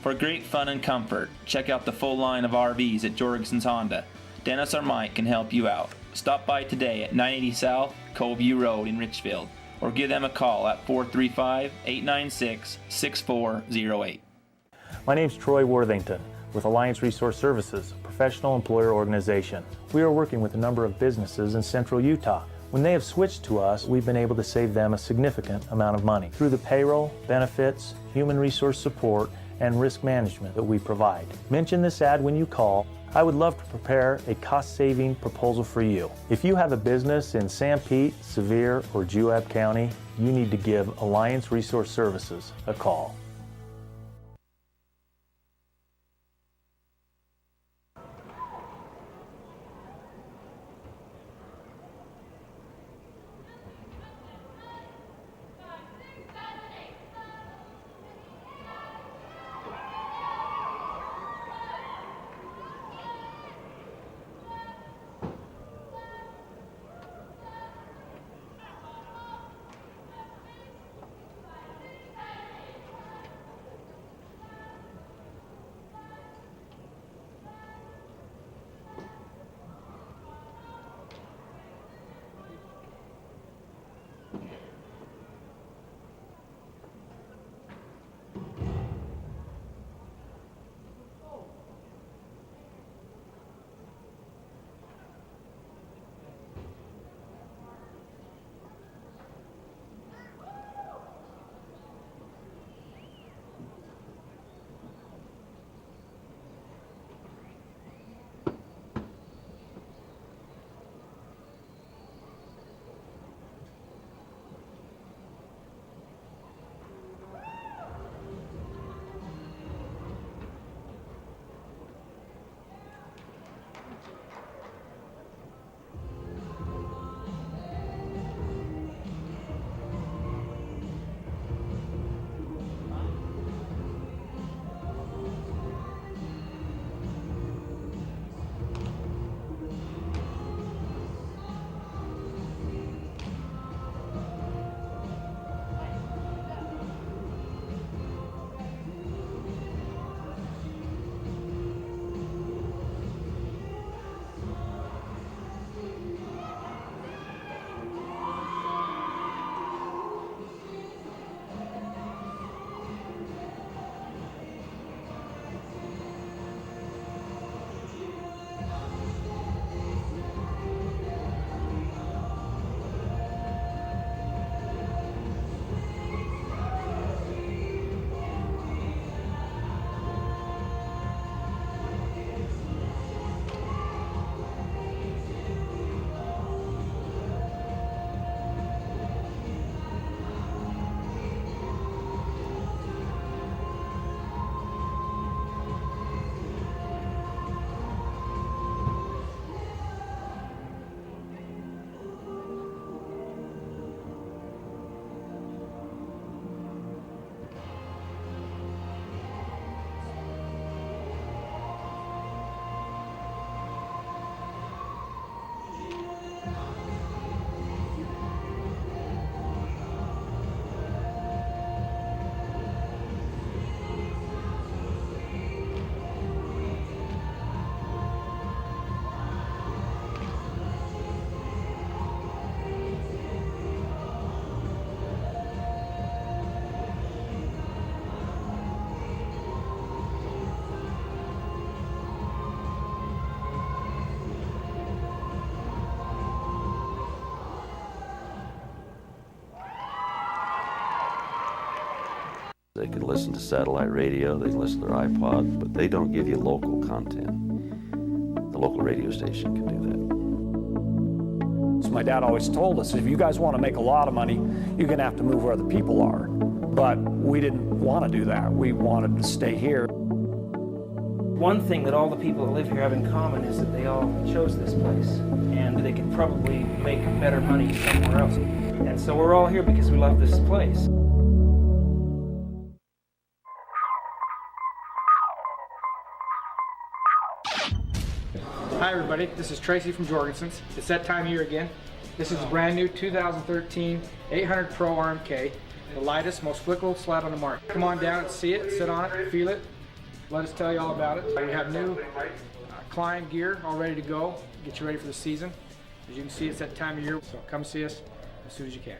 For great fun and comfort, check out the full line of RVs at Jorgensen's Honda. Dennis or Mike can help you out. Stop by today at 980 South Coveview Road in Richfield, or give them a call at 435-896-6408. My name is Troy Worthington with Alliance Resource Services, a professional employer organization. We are working with a number of businesses in central Utah. When they have switched to us, we've been able to save them a significant amount of money through the payroll, benefits, human resource support, and risk management that we provide. Mention this ad when you call. I would love to prepare a cost-saving proposal for you. If you have a business in Sanpete, Sevier, or Juab County, you need to give Alliance Resource Services a call. listen to satellite radio, they can listen to their iPod, but they don't give you local content. The local radio station can do that. So my dad always told us, if you guys want to make a lot of money, you're going to have to move where the people are. But we didn't want to do that. We wanted to stay here. One thing that all the people that live here have in common is that they all chose this place, and they could probably make better money somewhere else. And so we're all here because we love this place. Hi everybody, this is Tracy from Jorgensen's. It's that time of year again. This is a brand new 2013 800 Pro RMK, the lightest, most flickable sled on the market. Come on down and see it, sit on it, feel it. Let us tell you all about it. We have new climb gear all ready to go, get you ready for the season. As you can see, it's that time of year, so come see us as soon as you can.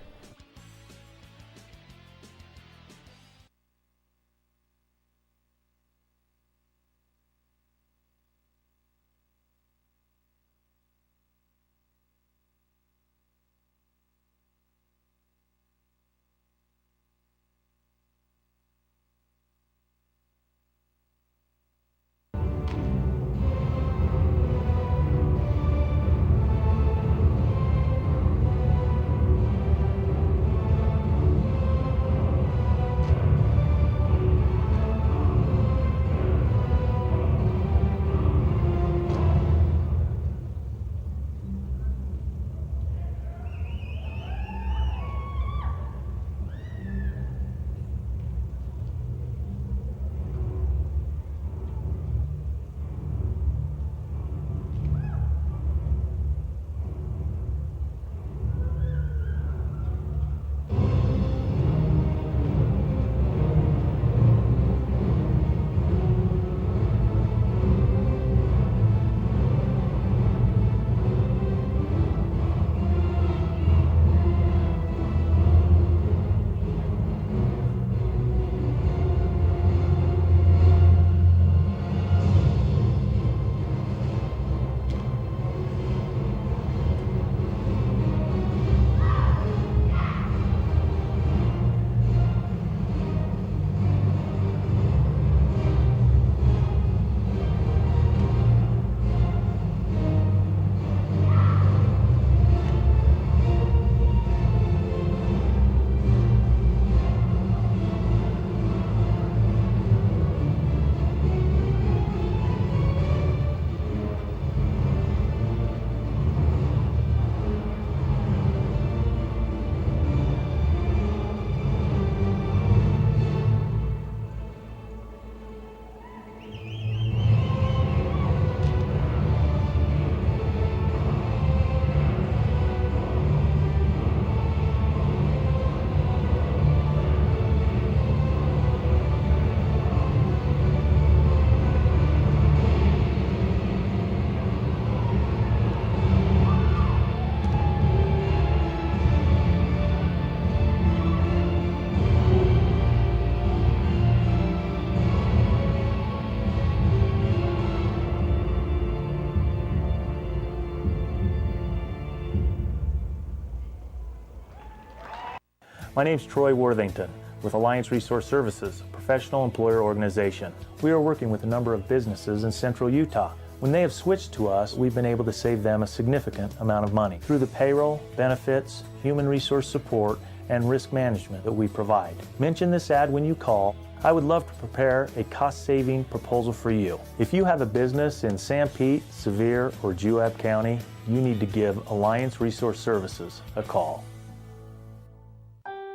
My name is Troy Worthington with Alliance Resource Services, a professional employer organization. We are working with a number of businesses in central Utah. When they have switched to us, we've been able to save them a significant amount of money through the payroll, benefits, human resource support, and risk management that we provide. Mention this ad when you call. I would love to prepare a cost-saving proposal for you. If you have a business in San Pete, Sevier, or Juab County, you need to give Alliance Resource Services a call.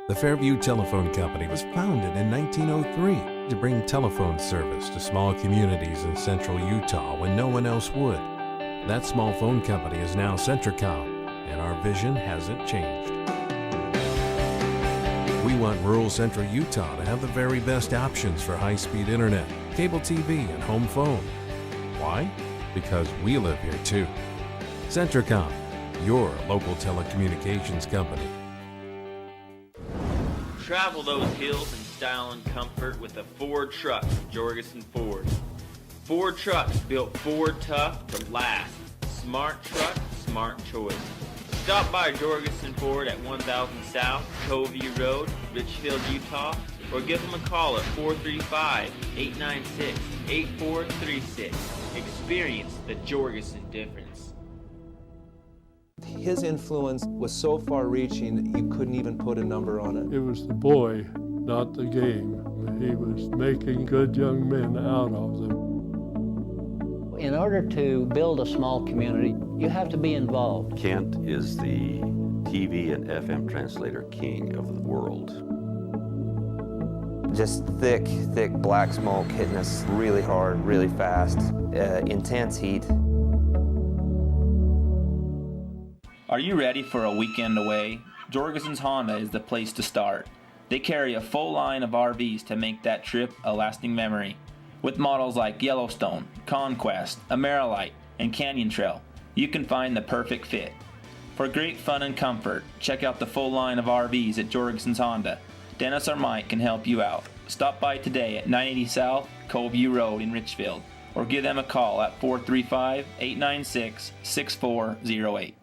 The Fairview Telephone Company was founded in 1903 to bring telephone service to small communities in central Utah when no one else would. That small phone company is now Centricom, and our vision hasn't changed. We want rural central Utah to have the very best options for high-speed internet, cable TV, and home phone. Why? Because we live here too. Centricom, your local telecommunications company. Travel those hills in style and comfort with a Ford truck from Jorgensen Ford. Ford trucks built Ford tough to last. Smart truck, smart choice. Stop by Jorgensen Ford at 1000 South, Covey Road, Richfield, Utah, or give them a call at 435-896-8436. Experience the Jorgensen difference. His influence was so far-reaching you couldn't even put a number on it. It was the boy, not the game. He was making good young men out of them. In order to build a small community, you have to be involved. Kent is the TV and FM translator king of the world. Just thick black smoke hitting us really hard, really fast, intense heat. Are you ready for a weekend away? Jorgensen's Honda is the place to start. They carry a full line of RVs to make that trip a lasting memory. With models like Yellowstone, Conquest, Amerilite, and Canyon Trail, you can find the perfect fit. For great fun and comfort, check out the full line of RVs at Jorgensen's Honda. Dennis or Mike can help you out. Stop by today at 980 South Coveview Road in Richfield, or give them a call at 435-896-6408.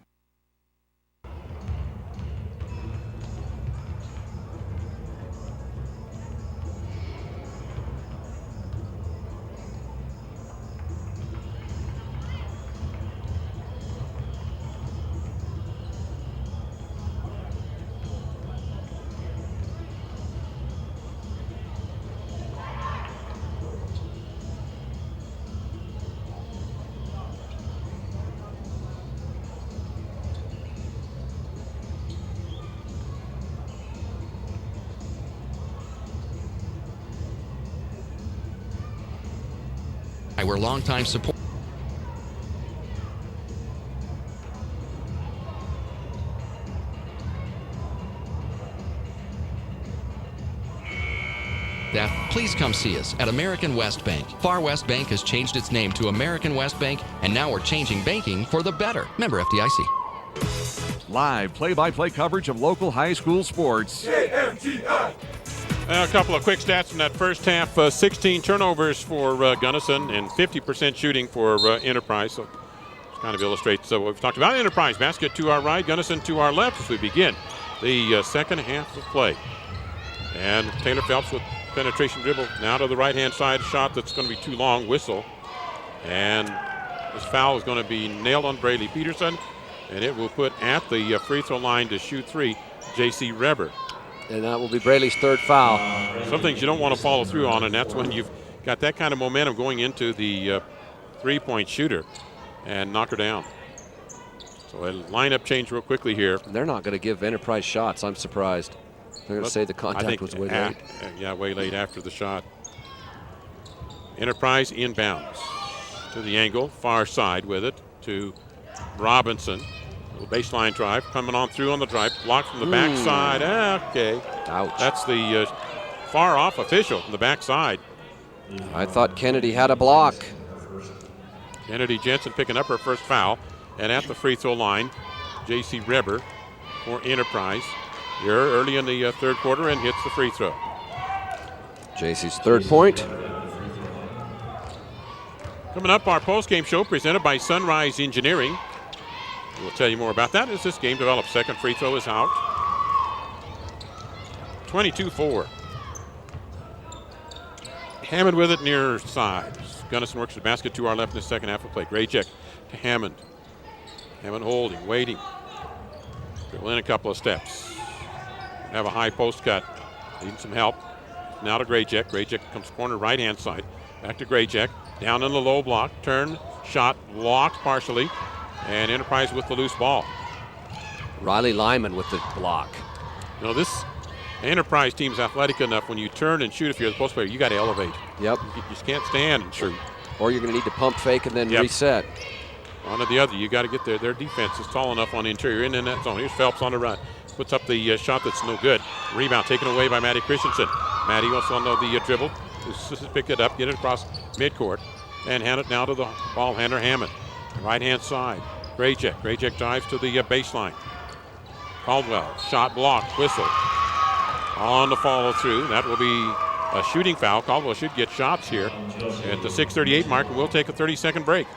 We're longtime support. Please come see us at American West Bank. Far West Bank has changed its name to American West Bank, and now we're changing banking for the better. Member FDIC. Live play-by-play coverage of local high school sports. A couple of quick stats from that first half. 16 turnovers for Gunnison and 50% shooting for Enterprise. So this kind of illustrates what we've talked about. Enterprise basket to our right, Gunnison to our left as we begin the second half of play. And Taylor Phelps with penetration dribble now to the right-hand side. Shot that's going to be too long. Whistle. And this foul is going to be nailed on Braley Peterson. And it will put at the free throw line to shoot three, J.C. Reber. And that will be Braley's third foul. Some things you don't want to follow through on, and that's when you've got that kind of momentum going into the three-point shooter and knock her down. So a lineup change real quickly here. They're not going to give Enterprise shots. I'm surprised. They're going to say the contact was way late. Yeah, way late after the shot. Enterprise inbounds to the angle, far side with it to Robinson. Baseline drive coming on through on the drive, blocked from the backside. Okay. Ouch. That's the far off official from the backside. I thought Kennedy had a block. Kennedy Jensen picking up her first foul. And at the free throw line, J.C. Reber for Enterprise. Here early in the third quarter and hits the free throw. J.C.'s third point. Coming up, our post-game show presented by Sunrise Engineering. We'll tell you more about that as this game develops. Second free throw is out. 22-4. Hammond with it near side. Gunnison works the basket to our left in the second half of play. Graycheck to Hammond. Hammond holding, waiting. Dribble in a couple of steps. Have a high post cut. Needing some help. Now to Graycheck. Graycheck comes corner right-hand side. Back to Graycheck. Down in the low block. Turn, shot, blocked partially. And Enterprise with the loose ball. Riley Lyman with the block. You know, this Enterprise team's athletic enough when you turn and shoot, if you're the post player, you got to elevate. Yep. You just can't stand and shoot. Or you're going to need to pump fake and then reset. One or the other. You got to get there. Their defense is tall enough on the interior in that zone. Here's Phelps on the run. Puts up the shot that's no good. Rebound taken away by Matty Christensen. Matty also on the dribble. Just pick it up, get it across midcourt, and hand it now to the ball handler Hammond. Right-hand side. Graycheck. Graycheck dives to the baseline. Caldwell. Shot blocked. Whistle. On the follow through. That will be a shooting foul. Caldwell should get shots here at the 6:38 mark, and we'll take a 30-second break.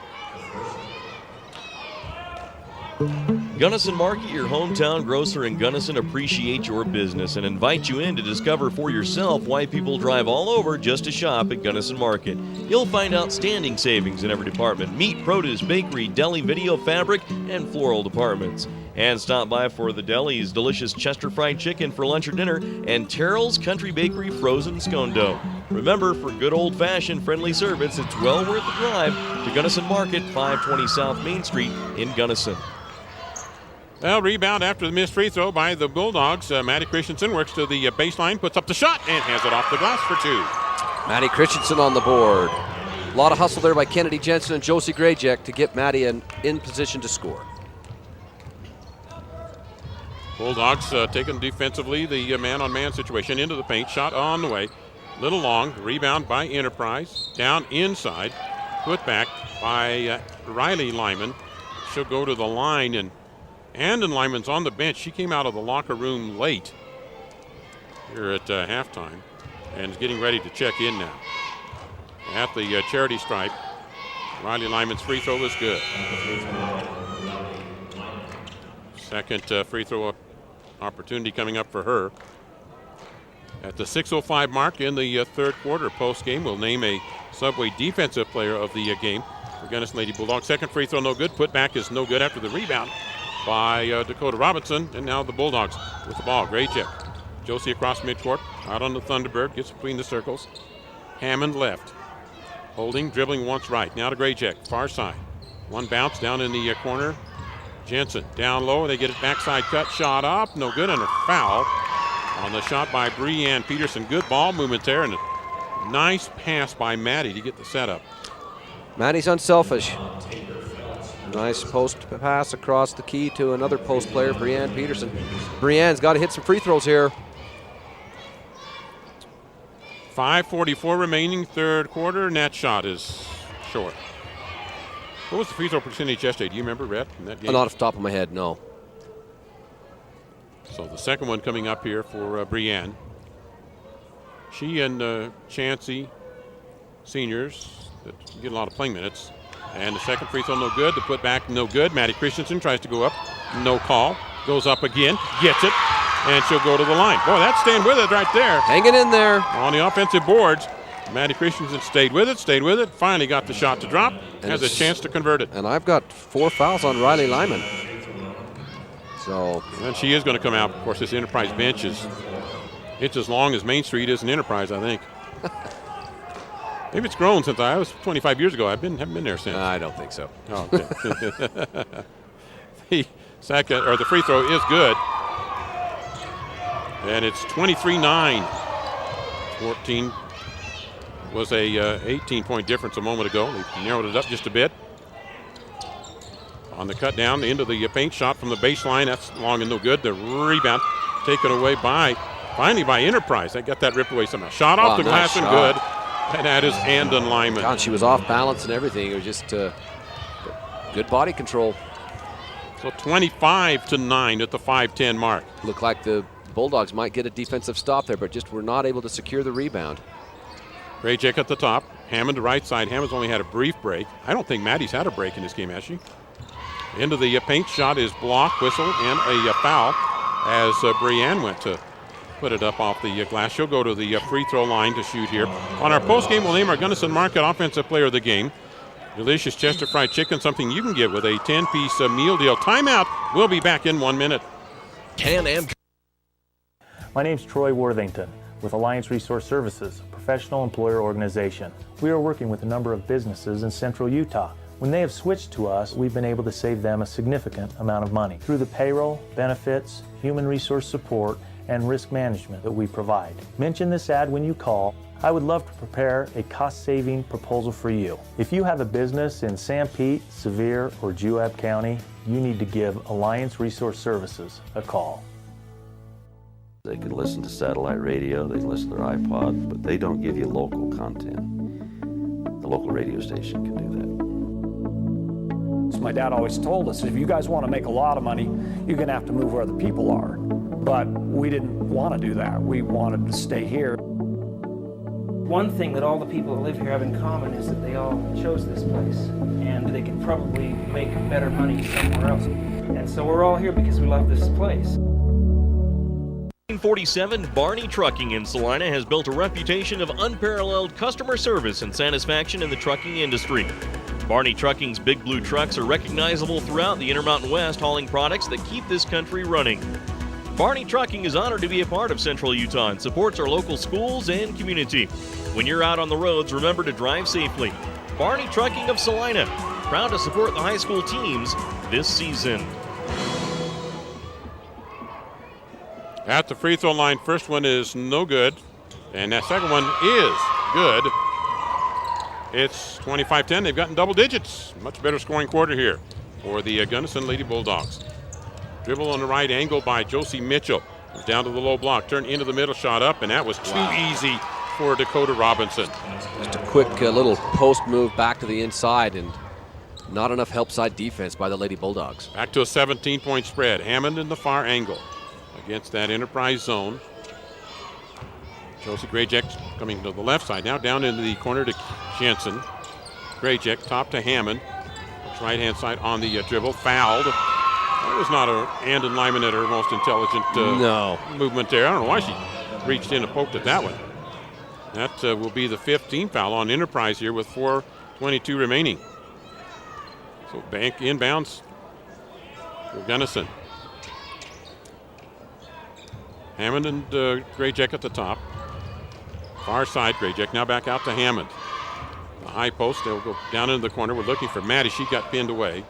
Gunnison Market, your hometown grocer in Gunnison, appreciate your business and invite you in to discover for yourself why people drive all over just to shop at Gunnison Market. You'll find outstanding savings in every department: meat, produce, bakery, deli, video, fabric, and floral departments. And stop by for the deli's delicious Chester fried chicken for lunch or dinner and Terrell's Country Bakery frozen scone dough. Remember, for good old-fashioned friendly service, it's well worth the drive to Gunnison Market, 520 South Main Street in Gunnison. Well, rebound after the missed free throw by the Bulldogs. Maddie Christensen works to the baseline, puts up the shot, and has it off the glass for two. Maddie Christensen on the board. A lot of hustle there by Kennedy Jensen and Josie Grayjack to get Maddie in position to score. Bulldogs taking defensively the man-on-man situation into the paint. Shot on the way. Little long. Rebound by Enterprise. Down inside. Put back by Riley Lyman. She'll go to the line, and Andon Lyman's on the bench. She came out of the locker room late here at halftime and is getting ready to check in now. At the charity stripe, Riley Lyman's free throw is good. Second free throw opportunity coming up for her. At the 6:05 mark in the third quarter, post game, we'll name a Subway Defensive Player of the game for Gunnison Lady Bulldogs. Second free throw no good. Put back is no good after the rebound by Dakota Robinson, and now the Bulldogs with the ball. Great check. Josie across midcourt, out on the Thunderbird, gets between the circles. Hammond left, holding, dribbling once right. Now to Graycheck, far side. One bounce down in the corner. Jensen down low, they get it backside cut, shot up, no good, and a foul on the shot by Breanne Peterson. Good ball movement there, and a nice pass by Maddie to get the setup. Maddie's unselfish. Nice post pass across the key to another post player, Breanne Peterson. Breanne's got to hit some free throws here. 5:44 remaining, third quarter. Net shot is short. What was the free throw percentage yesterday? Do you remember, Rhett, in that game? Not off the top of my head, no. So the second one coming up here for Breanne. She and Chancey, seniors, that get a lot of playing minutes. And the second free throw no good. The put back no good. Maddie Christensen tries to go up. No call. Goes up again. Gets it. And she'll go to the line. Boy, that's staying with it right there. Hanging in there. On the offensive boards. Maddie Christensen stayed with it. Finally got the shot to drop. And has a chance to convert it. And I've got 4 fouls on Riley Lyman. So. And she is going to come out. Of course, this Enterprise bench is, it's as long as Main Street is an Enterprise, I think. Maybe it's grown since I was 25 years ago. Haven't been there since. I don't think so. Oh, okay. The free throw is good. And it's 23-9. 14 was a 18-point difference a moment ago. They narrowed it up just a bit. On the cut down into the paint shot from the baseline. That's long and no good. The rebound taken away finally by Enterprise. They got that ripped away somehow. Shot off the glass and good. And that is Andon Lyman. God, she was off balance and everything. It was just good body control. So 25-9 at the 5:10 mark. Looked like the Bulldogs might get a defensive stop there, but just were not able to secure the rebound. Graycheck at the top. Hammond to right side. Hammond's only had a brief break. I don't think Maddie's had a break in this game, has she? Into the paint shot is blocked, whistle, and a foul as Breanne went to put it up off the glass. She'll go to the free throw line to shoot here. On our post game, we'll name our Gunnison Market Offensive Player of the Game. Delicious Chester fried chicken, something you can get with a 10-piece meal deal. Timeout. We'll be back in 1 minute. My name's Troy Worthington with Alliance Resource Services, a professional employer organization. We are working with a number of businesses in central Utah. When they have switched to us, we've been able to save them a significant amount of money through the payroll, benefits, human resource support, and risk management that we provide. Mention this ad when you call. I would love to prepare a cost-saving proposal for you. If you have a business in Sanpete, Sevier, or Juab County, you need to give Alliance Resource Services a call. They can listen to satellite radio, they can listen to their iPod, but they don't give you local content. The local radio station can do that. So my dad always told us, if you guys want to make a lot of money, you're going to have to move where other people are. But we didn't want to do that. We wanted to stay here. One thing that all the people that live here have in common is that they all chose this place, and they could probably make better money somewhere else. And so we're all here because we love this place. 1947, Barney Trucking in Salina has built a reputation of unparalleled customer service and satisfaction in the trucking industry. Barney Trucking's Big Blue trucks are recognizable throughout the Intermountain West, hauling products that keep this country running. Barney Trucking is honored to be a part of Central Utah and supports our local schools and community. When you're out on the roads, remember to drive safely. Barney Trucking of Salina, proud to support the high school teams this season. At the free throw line, first one is no good, and that second one is good. It's 25-10. They've gotten double digits. Much better scoring quarter here for the Gunnison Lady Bulldogs. Dribble on the right angle by Josie Mitchell. Down to the low block, turned into the middle, shot up, and that was too easy for Dakota Robinson. Just a quick little post move back to the inside, and not enough help side defense by the Lady Bulldogs. Back to a 17-point spread. Hammond in the far angle against that Enterprise zone. Josie Grayjack coming to the left side now, down into the corner to Jensen. Grayjack top to Hammond. Right-hand side on the dribble, fouled. That was not Andon Lyman at her most intelligent movement there. I don't know why she reached in and poked at that one. That will be the 5th team foul on Enterprise here with 4:22 remaining. So bank inbounds for Gunnison. Hammond and Grayjack at the top. Far side, Grayjack now back out to Hammond. The high post, they'll go down into the corner. We're looking for Maddie. She got pinned away.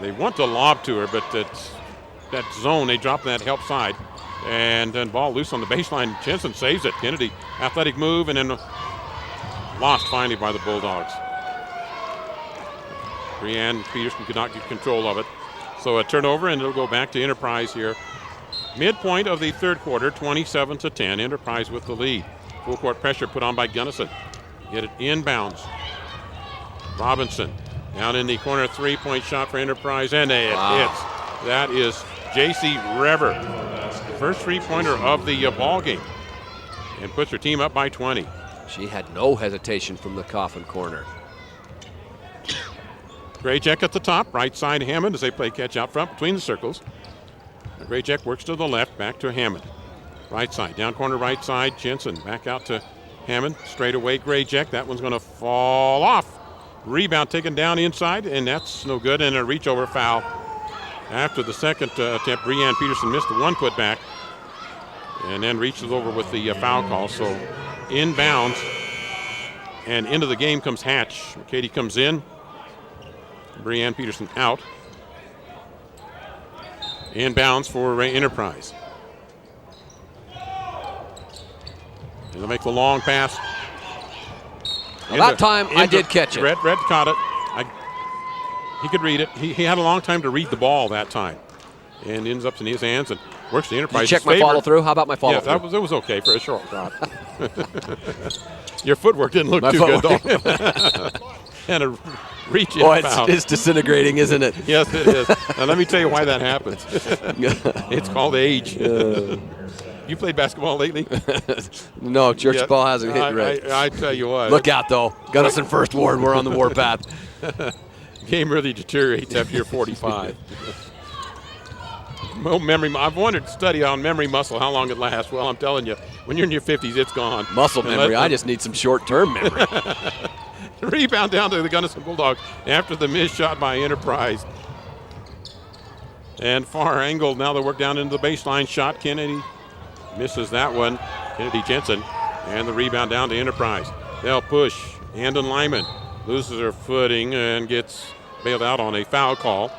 They want to lob to her, but that zone, they drop that help side. And then ball loose on the baseline. Jensen saves it. Kennedy, athletic move, and then lost finally by the Bulldogs. Brianne Peterson could not get control of it. So a turnover, and it'll go back to Enterprise here. Midpoint of the third quarter, 27-10. Enterprise with the lead. Full court pressure put on by Gunnison. Get it inbounds. Robinson down in the corner, 3-point shot for Enterprise, and it hits. That is J.C. Rever. First 3-pointer of the ball game, and puts her team up by 20. She had no hesitation from the coffin corner. Grayjack at the top, right side Hammond as they play catch out front between the circles. Grayjack works to the left, back to Hammond. Right side, down corner right side, Jensen back out to Hammond. Straight away Grayjack, that one's going to fall off. Rebound taken down inside, and that's no good, and a reach over foul. After the second attempt, Brianne Peterson missed the one putback and then reaches over with the foul call. So inbounds, and into the game comes Hatch. Katie comes in. Brianne Peterson out. Inbounds for Enterprise. And they'll make the long pass. Well, that time I did catch it. Red caught it. He could read it. He had a long time to read the ball that time. And ends up in his hands and works the Enterprise. Did you check my follow through? How about my follow through? Yeah, it was okay for a short shot. Your footwork didn't look too good, though. And a reach in foul. It's disintegrating, isn't it? Yes, it is. Now, let me tell you why that happens. It's called age. You played basketball lately? No, church ball hasn't hit right. I tell you what. Look out, though. Gunnison first ward. We're on the warpath. Game really deteriorates after you're 45. Well, I've wanted to study on memory muscle, how long it lasts. Well, I'm telling you, when you're in your 50s, it's gone. Muscle memory. I just need some short-term memory. Rebound down to the Gunnison Bulldogs after the missed shot by Enterprise. And far angle, now they work down into the baseline shot. Kennedy misses that one. Kennedy Jensen. And the rebound down to Enterprise. They'll push. Andon Lyman loses her footing and gets bailed out on a foul call.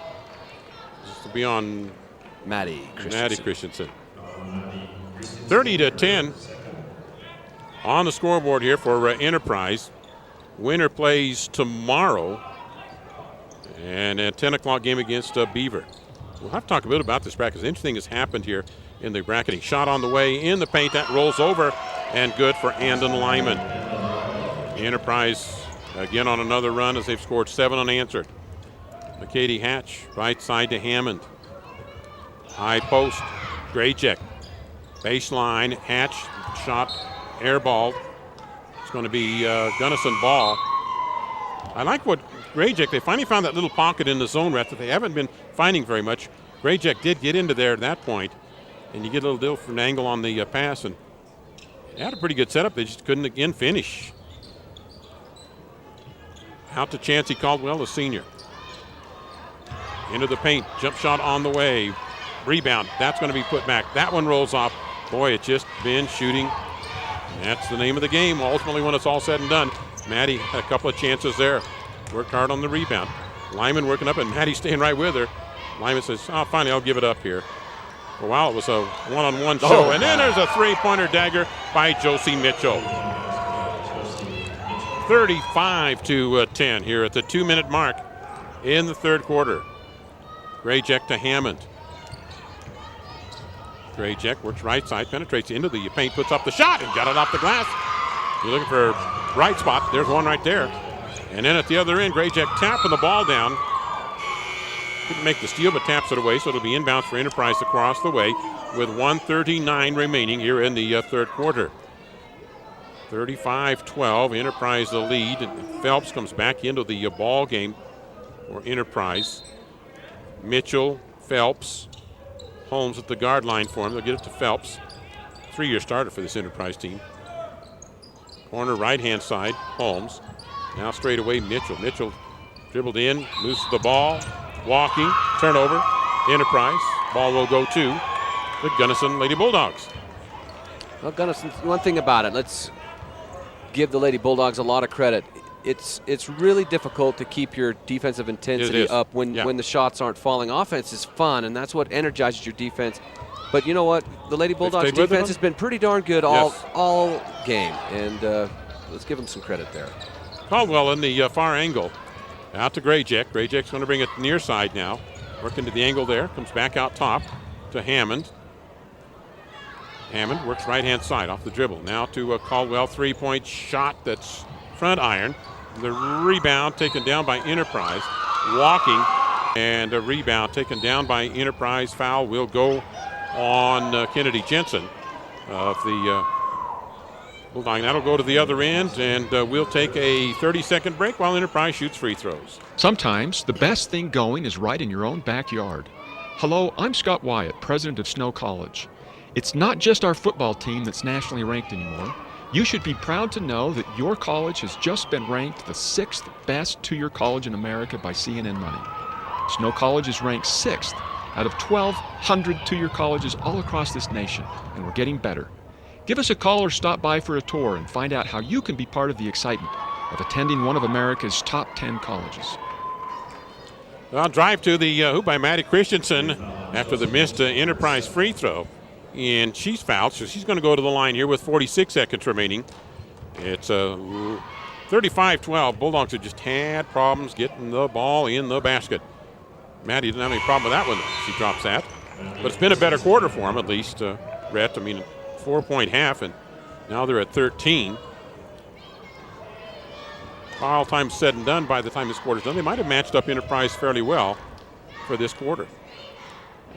This to be on Maddie Christensen. 30-10 on the scoreboard here for Enterprise. Winner plays tomorrow, and a 10 o'clock game against Beaver. We'll have to talk a bit about this bracket. Interesting has happened here in the bracketing. Shot on the way in the paint, that rolls over, and good for Andon Lyman. Enterprise again on another run as they've scored 7 unanswered. McKady Hatch, right side to Hammond. High post, Graycheck. Baseline, Hatch, shot, airball. It's going to be Gunnison ball. I like what Grayjack, they finally found that little pocket in the zone rep that they haven't been finding very much. Grayjack did get into there at that point, and you get a little different angle on the pass, and they had a pretty good setup. They just couldn't again finish. Out to Chancey Caldwell, the senior. Into the paint, jump shot on the way. Rebound, that's going to be put back. That one rolls off. Boy, it's just been shooting. That's the name of the game, ultimately, when it's all said and done. Maddie had a couple of chances there. Worked hard on the rebound. Lyman working up, and Maddie staying right with her. Lyman says, oh, finally, I'll give it up here. For a while, it was a one-on-one show. And then there's a three-pointer dagger by Josie Mitchell. 35-10 here at the 2-minute mark in the third quarter. Grayjack to Hammond. Grayjack works right side, penetrates into the paint, puts up the shot, and got it off the glass. You're looking for a bright spot. There's one right there. And then at the other end, Grayjack tapping the ball down. Couldn't make the steal, but taps it away, so it'll be inbounds for Enterprise across the way with 1:39 remaining here in the third quarter. 35-12, Enterprise the lead. And Phelps comes back into the ball game for Enterprise. Mitchell, Phelps, Holmes at the guard line for him. They'll get it to Phelps. 3-year starter for this Enterprise team. Corner right-hand side, Holmes. Now straight away, Mitchell. Mitchell dribbled in, loses the ball, walking, turnover, Enterprise. Ball will go to the Gunnison Lady Bulldogs. Well, Gunnison, one thing about it, let's give the Lady Bulldogs a lot of credit. It's really difficult to keep your defensive intensity up when the shots aren't falling. Offense is fun, and that's what energizes your defense. But you know what? The Lady Bulldogs defense has been pretty darn good all game, and let's give them some credit there. Caldwell in the far angle. Out to Grayjack. Grayjack's going to bring it near side now. Working to the angle there. Comes back out top to Hammond. Hammond works right-hand side off the dribble. Now to Caldwell. Three-point shot that's front iron. The rebound taken down by Enterprise. Walking. And a rebound taken down by Enterprise. Foul will go on Kennedy Jensen of the Bulldog. That'll go to the other end, and we'll take a 30-second break while Enterprise shoots free throws. Sometimes the best thing going is right in your own backyard. Hello, I'm Scott Wyatt, president of Snow College. It's not just our football team that's nationally ranked anymore. You should be proud to know that your college has just been ranked the 6th best two-year college in America by CNN Money. Snow College is ranked 6th out of 1,200 two-year colleges all across this nation, and we're getting better. Give us a call or stop by for a tour and find out how you can be part of the excitement of attending one of America's top 10 colleges. Well, drive to the hoop by Maddie Christensen after the missed Enterprise free throw. And she's fouled, so she's going to go to the line here with 46 seconds remaining. It's 35-12. Bulldogs have just had problems getting the ball in the basket. Maddie didn't have any problem with that one. She drops that. But it's been a better quarter for them, at least, Rhett. I mean, 4-point half, and now they're at 13. All time said and done, by the time this quarter's done, they might have matched up Enterprise fairly well for this quarter.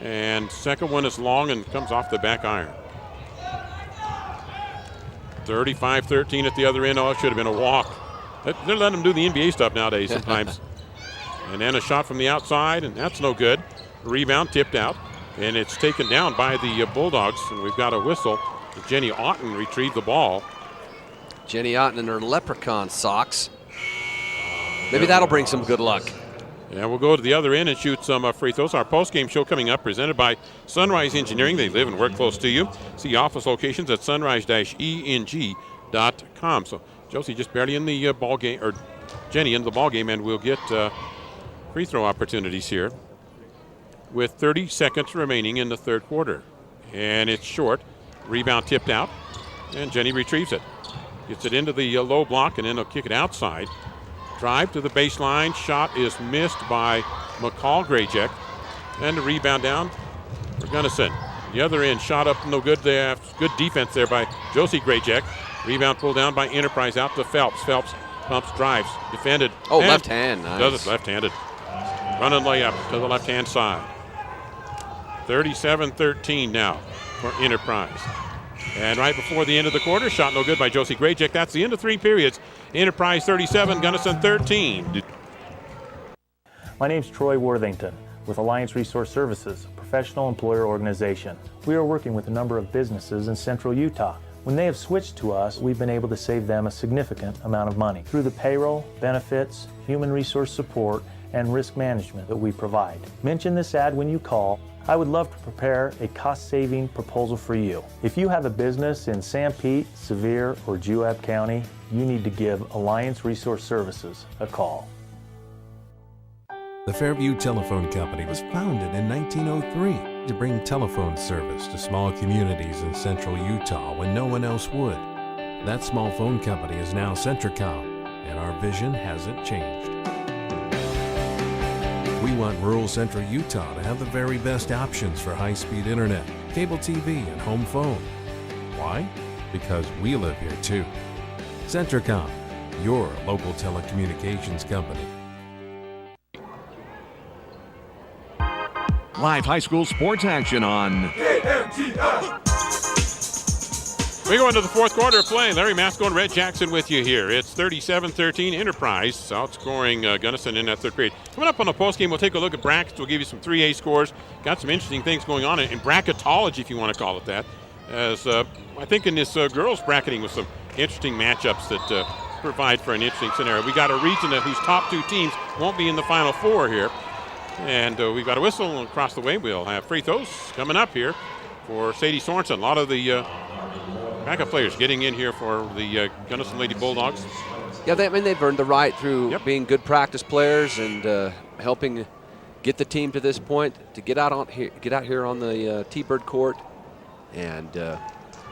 And second one is long and comes off the back iron. 35-13 at the other end. Oh, it should have been a walk. They're letting them do the NBA stuff nowadays sometimes. And then a shot from the outside, and that's no good. Rebound tipped out, and it's taken down by the Bulldogs, and we've got a whistle. Jenny Otten retrieved the ball. Jenny Otten in her leprechaun socks. Maybe that'll bring some good luck. Yeah, we'll go to the other end and shoot some free throws. Our post-game show coming up, presented by Sunrise Engineering. They live and work close to you. See office locations at sunrise-eng.com. So Josie just barely in the ball game, or Jenny in the ball game, and we'll get free throw opportunities here with 30 seconds remaining in the third quarter. And it's short. Rebound tipped out, and Jenny retrieves it. Gets it into the low block, and then they'll kick it outside. Drive to the baseline. Shot is missed by McCall Grayjack. And the rebound down for Gunnison. The other end, shot up, no good there. Good defense there by Josie Grayjack. Rebound pulled down by Enterprise out to Phelps. Phelps pumps, drives, defended. Oh, left hand, nice. Does it left-handed. Running layup to the left-hand side. 37-13 now for Enterprise. And right before the end of the quarter, shot no good by Josie Grayjack. That's the end of 3 periods. Enterprise 37, Gunnison 13. My name's Troy Worthington with Alliance Resource Services, a professional employer organization. We are working with a number of businesses in central Utah. When they have switched to us, we've been able to save them a significant amount of money through the payroll, benefits, human resource support, and risk management that we provide. Mention this ad when you call. I would love to prepare a cost-saving proposal for you. If you have a business in San Pete, Sevier, or Juab County, you need to give Alliance Resource Services a call. The Fairview Telephone Company was founded in 1903 to bring telephone service to small communities in central Utah when no one else would. That small phone company is now Centricom, and our vision hasn't changed. We want rural central Utah to have the very best options for high-speed internet, cable TV, and home phone. Why? Because we live here too. Centricom, your local telecommunications company. Live high school sports action on We go into the fourth quarter of play. Larry Masco and Red Jackson with you here. It's 37-13 Enterprise, outscoring Gunnison in that third period. Coming up on the postgame, we'll take a look at brackets. We'll give you some 3A scores. Got some interesting things going on in bracketology, if you want to call it that. As I think in this girls bracketing with some interesting matchups that provide for an interesting scenario. We got a region whose top two teams won't be in the Final Four here. And we've got a whistle across the way. We'll have free throws coming up here for Sadie Sorensen. A lot of the backup players getting in here for the Gunnison Lady Bulldogs. Yeah, they've earned the right through being good practice players and helping get the team to this point to get out here on the T-Bird court and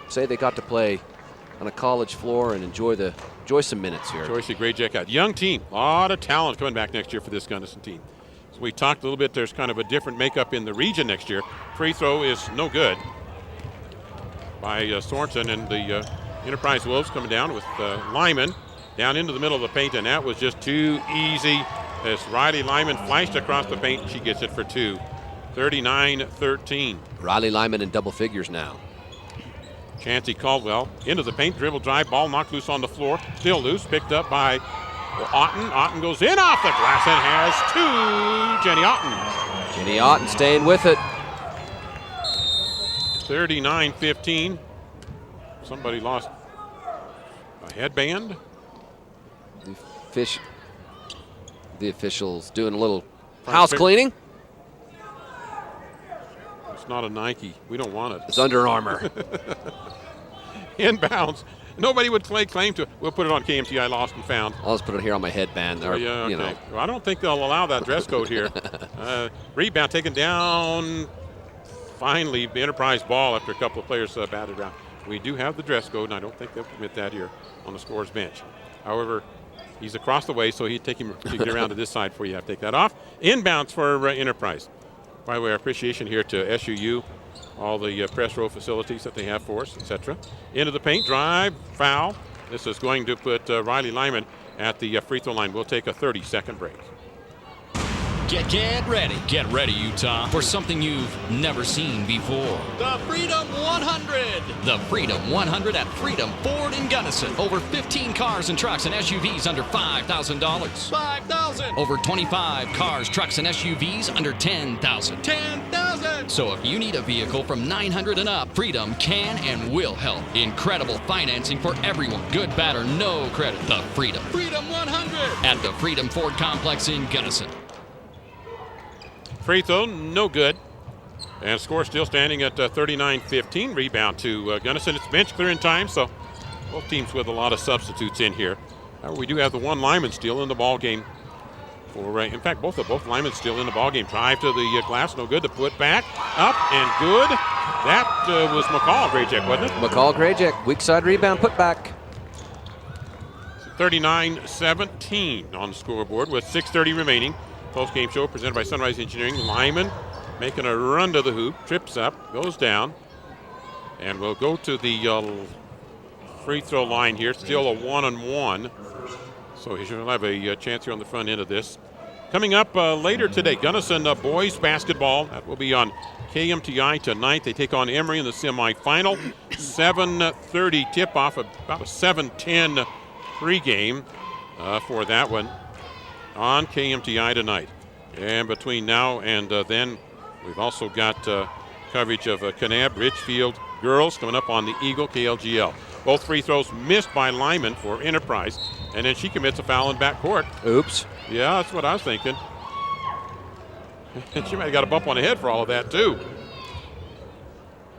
say they got to play on a college floor and enjoy some minutes here. Joyce Grayjack out. Young team, a lot of talent coming back next year for this Gunnison team. So we talked a little bit. There's kind of a different makeup in the region next year. Free throw is no good by Sorensen, and the Enterprise Wolves coming down with Lyman down into the middle of the paint, and that was just too easy as Riley Lyman flashed across the paint, and she gets it for two. 39-13. Riley Lyman in double figures now. Chancey Caldwell into the paint, dribble drive, ball knocked loose on the floor, still loose, picked up by Otten. Otten goes in off the glass and has two. Jenny Otten. Jenny Otten staying with it. 39-15. Somebody lost a headband. The officials doing a little house cleaning. It's not a Nike. We don't want it. It's Under Armour. Inbounds. Nobody would claim to. We'll put it on KMT. I lost and found. I'll just put it here on my headband. There, yeah, okay. You know. Well, I don't think they'll allow that dress code here. Rebound taken down. Finally, the Enterprise ball after a couple of players batted around. We do have the dress code, and I don't think they'll permit that here on the scorer's bench. However, he's across the way, so he'd take him to get around to this side before you have to take that off. Inbounds for Enterprise. By the way, our appreciation here to SUU, all the press row facilities that they have for us, etc. Into the paint, drive, foul. This is going to put Riley Lyman at the free throw line. We'll take a 30-second break. Get ready, Utah, for something you've never seen before. The Freedom 100! The Freedom 100 at Freedom Ford in Gunnison. Over 15 cars and trucks and SUVs under $5,000. $5,000! Over 25 cars, trucks, and SUVs under $10,000. $10,000! So if you need a vehicle from $900 and up, Freedom can and will help. Incredible financing for everyone. Good, bad, or no credit. The Freedom 100! At the Freedom Ford Complex in Gunnison. Free throw, no good. And score still standing at 39-15. Rebound to Gunnison. It's bench clearing time, so both teams with a lot of substitutes in here. However, we do have the one lineman still in the ball game. In fact, both linemen still in the ball game. Drive to the glass, no good. To put back, up and good. That was McCall Grayjack, wasn't it? McCall Grayjack, weak side rebound, put back. 39-17 on the scoreboard with 6:30 remaining. Post-game show presented by Sunrise Engineering. Lyman making a run to the hoop, trips up, goes down, and we'll go to the free throw line here. Still a 1-on-1, so he should have a chance here on the front end of this. Coming up later today, Gunnison boys basketball. That will be on KMTI tonight. They take on Emory in the semifinal. 7:30 tip-off, about a 7:10 pregame for that one on KMTI tonight. And between now and then, we've also got coverage of Kanab Richfield girls coming up on the Eagle KLGL. Both free throws missed by Lyman for Enterprise, and then she commits a foul in backcourt. Oops. Yeah, that's what I was thinking. She might have got a bump on the head for all of that, too.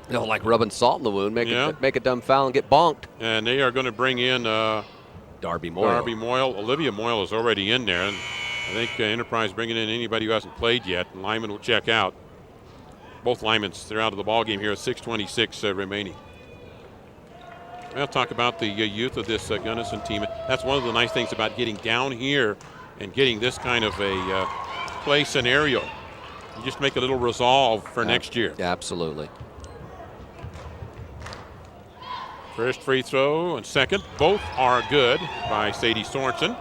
You know, like rubbing salt in the wound, make a dumb foul and get bonked. And they are going to bring in Darby Moyle. Olivia Moyle is already in there. And I think Enterprise bringing in anybody who hasn't played yet. And Lyman will check out. Both Lymans, they're out of the ball game here at 6:26 remaining. I'll talk about the youth of this Gunnison team. That's one of the nice things about getting down here and getting this kind of a play scenario. You just make a little resolve for next year. Absolutely. First free throw and second, both are good by Sadie Sorensen.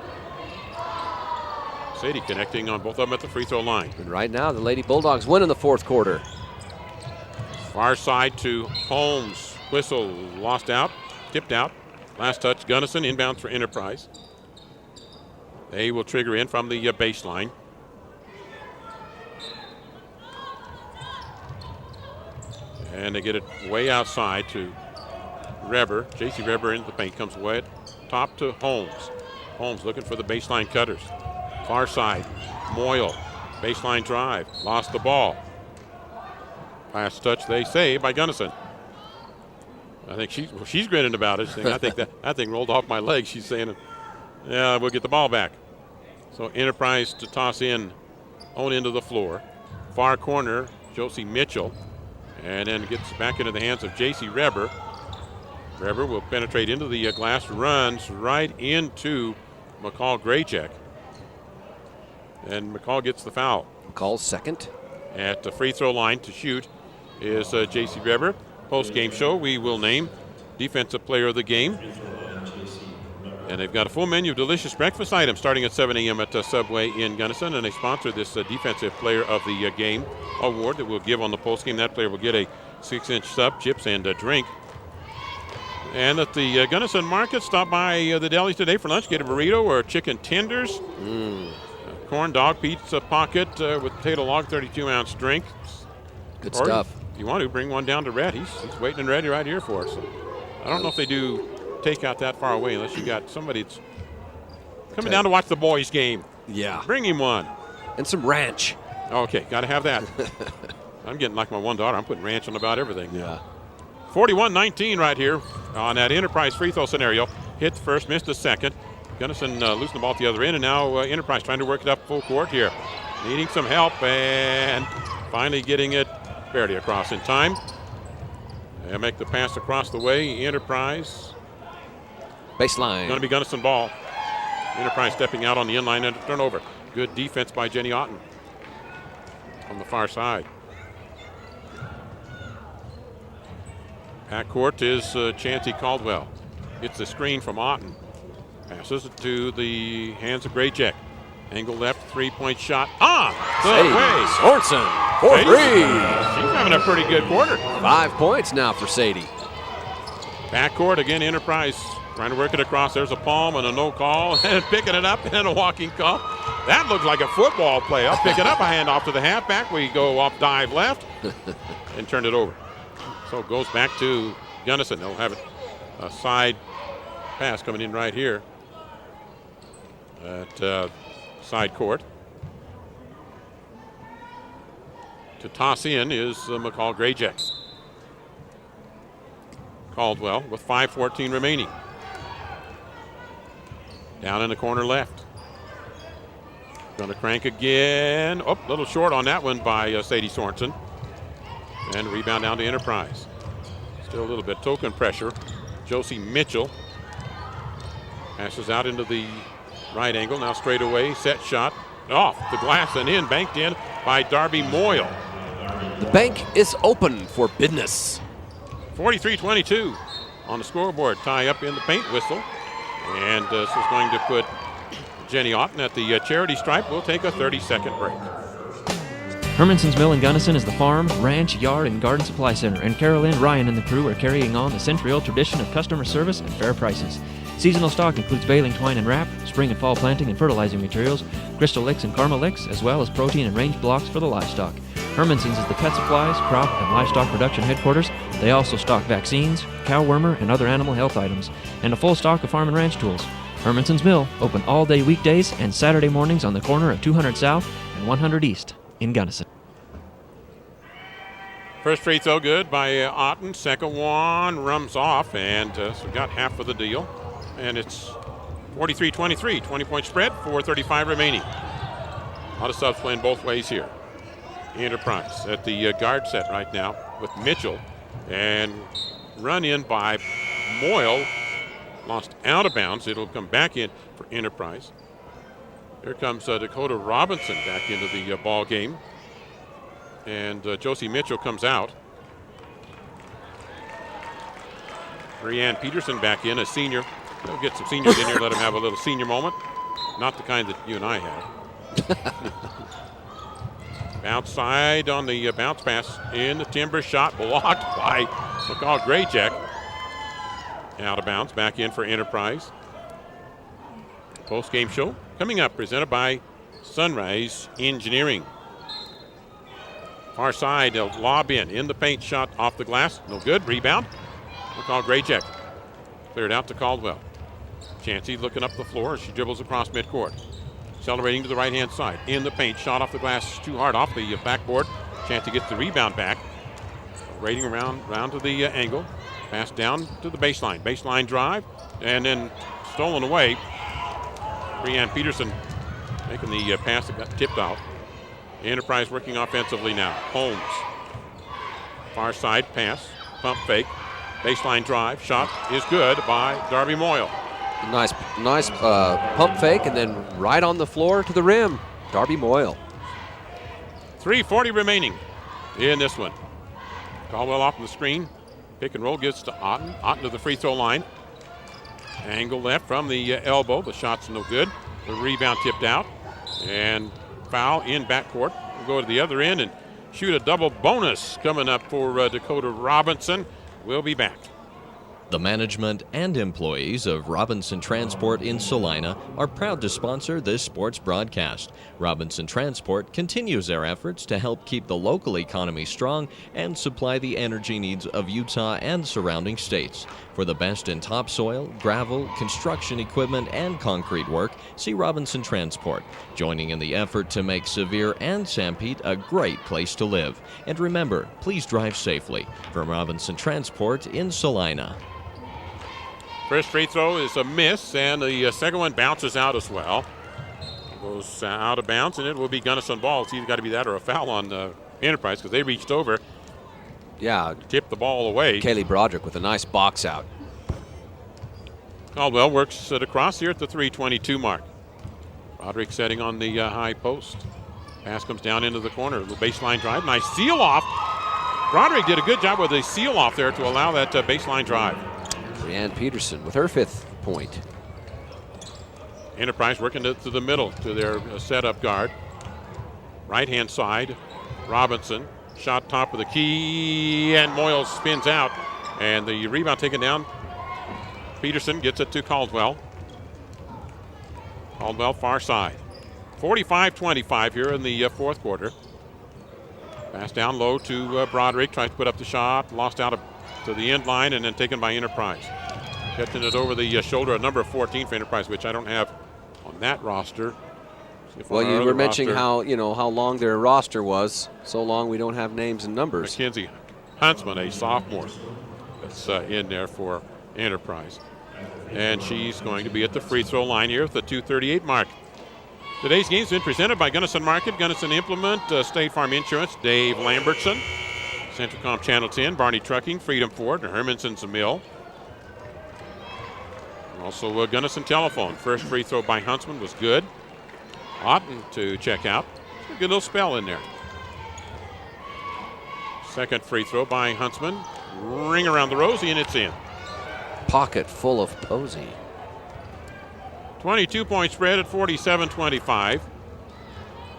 Sadie connecting on both of them at the free throw line. And right now, the Lady Bulldogs win in the fourth quarter. Far side to Holmes. Whistle lost out, tipped out. Last touch, Gunnison inbounds for Enterprise. They will trigger in from the baseline. And they get it way outside to Reber. J.C. Reber into the paint, comes away top to Holmes. Holmes looking for the baseline cutters. Far side, Moyle, baseline drive, lost the ball. Last touch, they say, by Gunnison. I think she's grinning about it. Saying, I think that thing rolled off my leg. She's saying, yeah, we'll get the ball back. So Enterprise to toss in on into the floor. Far corner, Josie Mitchell. And then gets back into the hands of J.C. Reber. Reber will penetrate into the glass, runs right into McCall Graycheck. And McCall gets the foul. McCall's second. At the free throw line to shoot is J.C. Reber. Post-game show, we will name Defensive Player of the Game. And they've got a full menu of delicious breakfast items starting at 7 a.m. at Subway in Gunnison. And they sponsor this Defensive Player of the Game award that we'll give on the post-game. That player will get a 6-inch sub, chips, and a drink. And at the Gunnison Market, stop by the deli today for lunch. Get a burrito or chicken tenders. Corn dog pizza pocket with potato log 32-ounce drink. Good stuff. If you want to, bring one down to Red. He's waiting and ready right here for us. So I don't know if they do take out that far away unless you got somebody that's coming down to watch the boys' game. Yeah. Bring him one. And some ranch. Okay, got to have that. I'm getting like my one daughter. I'm putting ranch on about everything. Yeah. 41-19 right here on that Enterprise free throw scenario. Hit the first, missed the second. Gunnison losing the ball at the other end, and now Enterprise trying to work it up full court here. Needing some help, and finally getting it barely across in time. And make the pass across the way. Enterprise. Baseline. Going to be Gunnison ball. Enterprise stepping out on the inline and a turnover. Good defense by Jenny Otten on the far side. At court is Chancey Caldwell. It's the screen from Otten. Passes it to the hands of Graycheck. Angle left, three-point shot. Good way. Sorensen for three. She's having a pretty good quarter. 5 points now for Sadie. Backcourt again, Enterprise trying to work it across. There's a palm and a no call, and picking it up and a walking call. That looked like a football play. Up, pick it up, a handoff to the halfback. We go off dive left and turn it over. So it goes back to Gunnison. They'll have a side pass coming in right here at side court. To toss in is McCall Graycheck. Caldwell with 5:14 remaining. Down in the corner left. Going to crank again. Oh, a little short on that one by Sadie Sorensen. And rebound down to Enterprise. Still a little bit token pressure. Josie Mitchell passes out into the right angle. Now straight away, set shot. Off the glass and in, banked in by Darby Moyle. The bank is open for business. 43-22 on the scoreboard. Tie up in the paint whistle. And this is going to put Jenny Otten at the charity stripe. We'll take a 30-second break. Hermanson's Mill in Gunnison is the farm, ranch, yard, and garden supply center, and Carol Ann Ryan and the crew are carrying on the century-old tradition of customer service and fair prices. Seasonal stock includes baling twine and wrap, spring and fall planting and fertilizing materials, crystal licks and Karma licks, as well as protein and range blocks for the livestock. Hermanson's is the pet supplies, crop, and livestock production headquarters. They also stock vaccines, cow wormer, and other animal health items, and a full stock of farm and ranch tools. Hermanson's Mill, open all day weekdays and Saturday mornings on the corner of 200 South and 100 East in Gunnison. First free throw good by Otten. Second one runs off, and so got half of the deal. And it's 43-23, 20-point spread, 4:35 remaining. A lot of subs playing both ways here. Enterprise at the guard set right now with Mitchell, and run in by Moyle. Lost out of bounds. It'll come back in for Enterprise. Here comes Dakota Robinson back into the ball game. And Josie Mitchell comes out. Brianne Peterson back in, a senior. They'll get some seniors in here, let them have a little senior moment. Not the kind that you and I have. Outside on the bounce pass in the timber, shot blocked by McCall Graycheck. Out of bounds, back in for Enterprise. Post-game show coming up, presented by Sunrise Engineering. Far side, a lob in the paint, shot off the glass, no good, rebound. McCall Graycheck cleared out to Caldwell. Chansey looking up the floor as she dribbles across midcourt. Accelerating to the right-hand side, in the paint, shot off the glass too hard off the backboard. Chansey gets the rebound back. Raiding round to the angle. Pass down to the baseline. Baseline drive, and then stolen away. Brianne Peterson making the pass that got tipped out. Enterprise working offensively now. Holmes. Far side pass, pump fake. Baseline drive, shot is good by Darby Moyle. Nice pump fake, and then right on the floor to the rim. Darby Moyle. 3:40 remaining in this one. Caldwell off the screen. Pick and roll gets to Otten. Otten to the free throw line. Angle left from the elbow. The shot's no good. The rebound tipped out. And foul in backcourt. We'll go to the other end and shoot a double bonus coming up for Dakota Robinson. We'll be back. The management and employees of Robinson Transport in Salina are proud to sponsor this sports broadcast. Robinson Transport continues their efforts to help keep the local economy strong and supply the energy needs of Utah and surrounding states. For the best in topsoil, gravel, construction equipment, and concrete work, see Robinson Transport, joining in the effort to make Sevier and Sanpete a great place to live. And remember, please drive safely. From Robinson Transport in Salina. First free throw is a miss, and the second one bounces out as well. Goes out of bounds, and it will be Gunnison ball. It's either got to be that or a foul on Enterprise, because they reached over. Yeah. Tipped the ball away. Kaylee Broderick with a nice box out. Caldwell works it across here at the 3:22 mark. Broderick setting on the high post. Pass comes down into the corner. The baseline drive. Nice seal off. Broderick did a good job with the seal off there to allow that baseline drive. Brianne Peterson with her 5th point. Enterprise working to the middle to their setup guard. Right-hand side, Robinson. Shot top of the key, and Moyle spins out. And the rebound taken down. Peterson gets it to Caldwell. Caldwell far side. 45-25 here in the fourth quarter. Pass down low to Broderick. Tries to put up the shot. Lost out to the end line, and then taken by Enterprise. Catching it over the shoulder of number 14 for Enterprise, which I don't have on that roster. Well, you were mentioning how long their roster was. So long we don't have names and numbers. Mackenzie Huntsman, a sophomore, that's in there for Enterprise. And she's going to be at the free throw line here at the 2:38 mark. Today's game's been presented by Gunnison Market, Gunnison Implement, State Farm Insurance, Dave Lambertson, Centricom Channel 10, Barney Trucking, Freedom Ford, and Hermanson's Mill. Also Gunnison Telephone. First free throw by Huntsman was good. Otten to check out. A good little spell in there. Second free throw by Huntsman. Ring around the rosy, and it's in. Pocket full of Posey. 22-point spread at 47-25.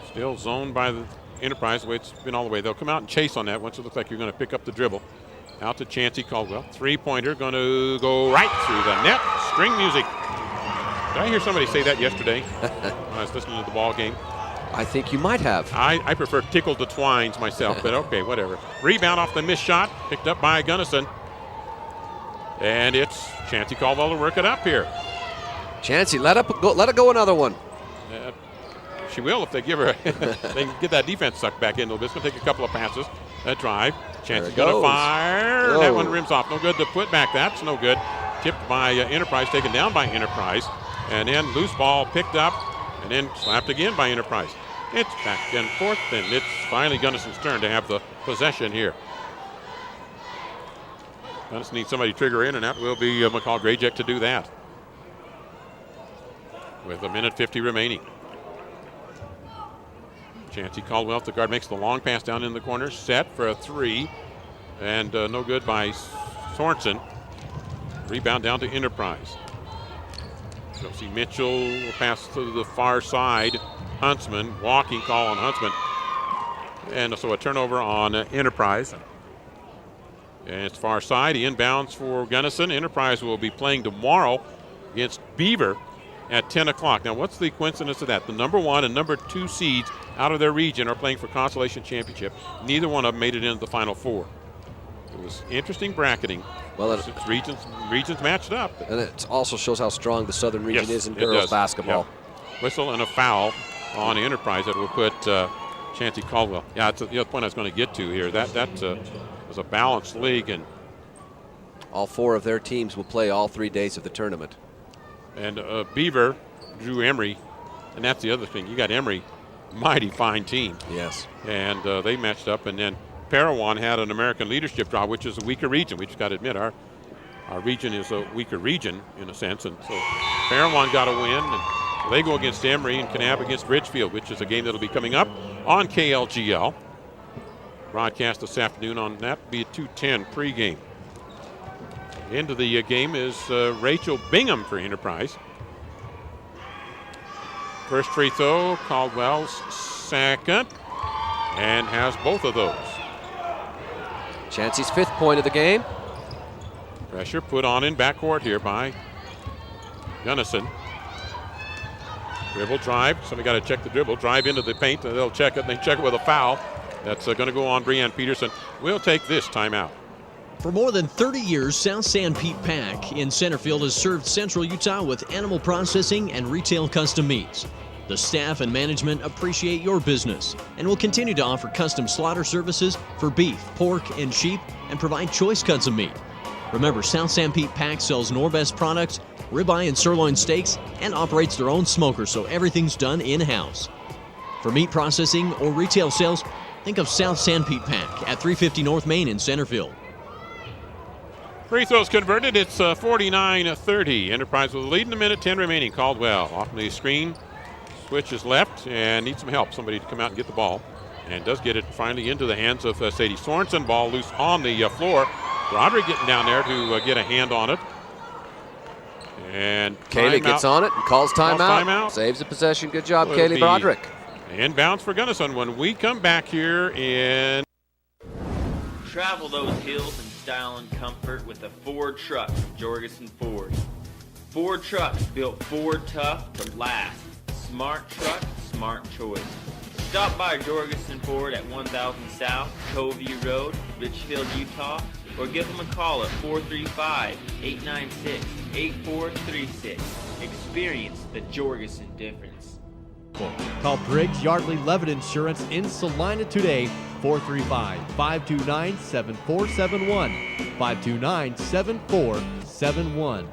Still zoned by the Enterprise the way it's been all the way. They'll come out and chase on that once it looks like you're going to pick up the dribble. Out to Chancey Caldwell. Three-pointer going to go right through the net. String music. Did I hear somebody say that yesterday when I was listening to the ball game? I think you might have. I prefer Tickle the Twines myself, but okay, whatever. Rebound off the missed shot, picked up by Gunnison. And it's Chancey Caldwell to work it up here. Chancey, let it go another one. She will if they give her. They can get that defense sucked back in a little bit. It's going to take a couple of passes. That drive. Chancey's going to fire. Whoa. That one rims off. No good to put back. That's no good. Tipped by Enterprise, taken down by Enterprise. And then loose ball picked up and then slapped again by Enterprise. It's back and forth, and it's finally Gunnison's turn to have the possession here. Gunnison needs somebody to trigger in, and that will be McCall Grajek to do that. With 1:50 remaining. Chancey Caldwell, the guard, makes the long pass down in the corner, set for a three, and no good by Sorensen. Rebound down to Enterprise. Josie Mitchell will pass to the far side. Huntsman, walking call on Huntsman. And so a turnover on Enterprise. And it's far side, inbounds for Gunnison. Enterprise will be playing tomorrow against Beaver at 10 o'clock. Now, what's the coincidence of that? The number 1 and number 2 seeds out of their region are playing for Consolation Championship. Neither one of them made it into the Final Four. It was interesting bracketing. Well, regions matched up. And it also shows how strong the Southern region is in it girls does. basketball. Yeah. Whistle and a foul on Enterprise that will put Chancey Caldwell. Yeah, that's the other point I was going to get to here. That was a balanced league, and all 4 of their teams will play all 3 days of the tournament. And Beaver drew Emory, and that's the other thing. You got Emory, mighty fine team. Yes. And they matched up, and then Parowan had an American leadership draw, which is a weaker region. We just got to admit our region is a weaker region in a sense, and so Parowan got a win, and they go against Emory and Kanab against Ridgefield, which is a game that'll be coming up on KLGL. Broadcast this afternoon on that will be a 2:10 pregame. Into the game is Rachel Bingham for Enterprise. First free throw, Caldwell's second, and has both of those. Chancey's 5th point of the game. Pressure put on in backcourt here by Gunnison. Dribble drive. Somebody got to check the dribble. Drive into the paint, and they'll check it. And they check it with a foul. That's going to go on Breanne Peterson. We'll take this timeout. For more than 30 years, South San Pete Pack in Centerfield has served Central Utah with animal processing and retail custom meats. The staff and management appreciate your business and will continue to offer custom slaughter services for beef, pork, and sheep and provide choice cuts of meat. Remember, South San Pete Pack sells Norbest products, ribeye and sirloin steaks, and operates their own smoker, so everything's done in-house. For meat processing or retail sales, think of South San Pete Pack at 350 North Main in Centerfield. Free throws converted. It's 49-30. Enterprise with a lead in a minute, 10 remaining. Caldwell off the screen, switches left, and needs some help. Somebody to come out and get the ball. And does get it finally into the hands of Sadie Sorensen. Ball loose on the floor. Broderick getting down there to get a hand on it. And Kaylee gets on it and calls timeout. Saves the possession. Good job, Kaylee Broderick. Inbounds for Gunnison when we come back here in. Travel those hills in style and comfort with a Ford truck from Jorgensen Ford. Ford trucks built Ford tough to last. Smart truck, smart choice. Stop by Jorgensen Ford at 1000 South Covey Road, Richfield, Utah, or give them a call at 435-896-8436. Experience the Jorgensen difference. Call Briggs Yardley Levitt Insurance in Salina today, 435-529-7471, 529-7471.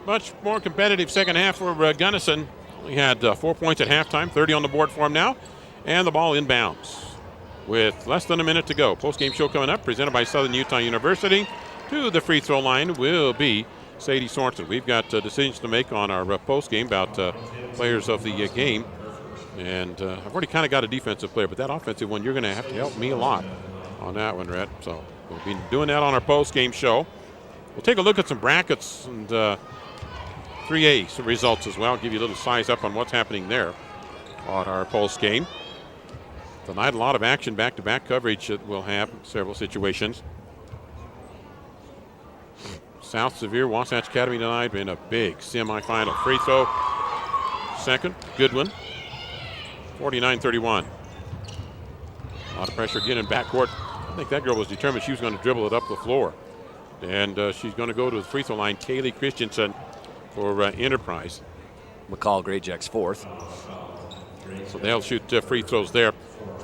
Much more competitive second half for Gunnison. We had 4 points at halftime, 30 on the board for him now, and the ball inbounds. With less than a minute to go. Post-game show coming up, presented by Southern Utah University. To the free throw line will be Sadie Sorensen. We've got decisions to make on our post-game about players of the game. And I've already kind of got a defensive player, but that offensive one, you're going to have to help me a lot on that one, Rhett. So we'll be doing that on our post-game show. We'll take a look at some brackets and 3A, some results as well. Give you a little size up on what's happening there on our post-game. Tonight, a lot of action, back-to-back coverage that we'll have in several situations. South Sevier, Wasatch Academy tonight in a big semifinal. Free throw, second, good one. 49-31. A lot of pressure again in backcourt. I think that girl was determined she was going to dribble it up the floor. And she's going to go to the free throw line. Kaylee Christensen for Enterprise. McCall Grayjack's fourth. So they'll shoot free throws there.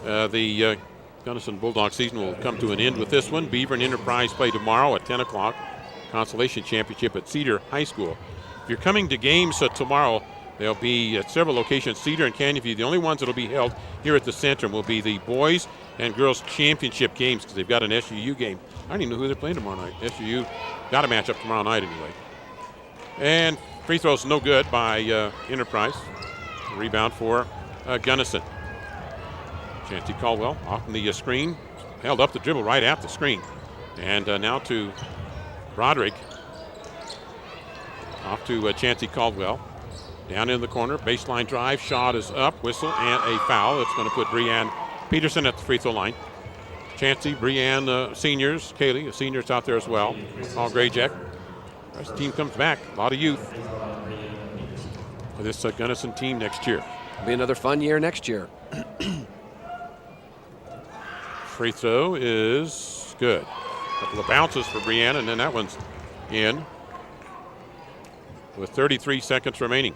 The Gunnison Bulldog season will come to an end with this one. Beaver and Enterprise play tomorrow at 10 o'clock. Consolation Championship at Cedar High School. If you're coming to games tomorrow, there'll be at several locations, Cedar and Canyon View. The only ones that will be held here at the Centrum will be the boys and girls championship games because they've got an SUU game. I don't even know who they're playing tomorrow night. SUU got a matchup tomorrow night anyway. And free throws no good by Enterprise. Rebound for Gunnison. Chancey Caldwell off the screen. Held up the dribble right at the screen. And now to Broderick. Off to Chancey Caldwell. Down in the corner, baseline drive, shot is up, whistle, and a foul. It's going to put Breanne Peterson at the free throw line. Chancey, Breanne, seniors, Kaylee, seniors out there as well. All Grayjack. The rest of the team comes back. A lot of youth for this Gunnison team next year. It'll be another fun year next year. Free throw is good. A couple of bounces for Breanne, and then that one's in with 33 seconds remaining.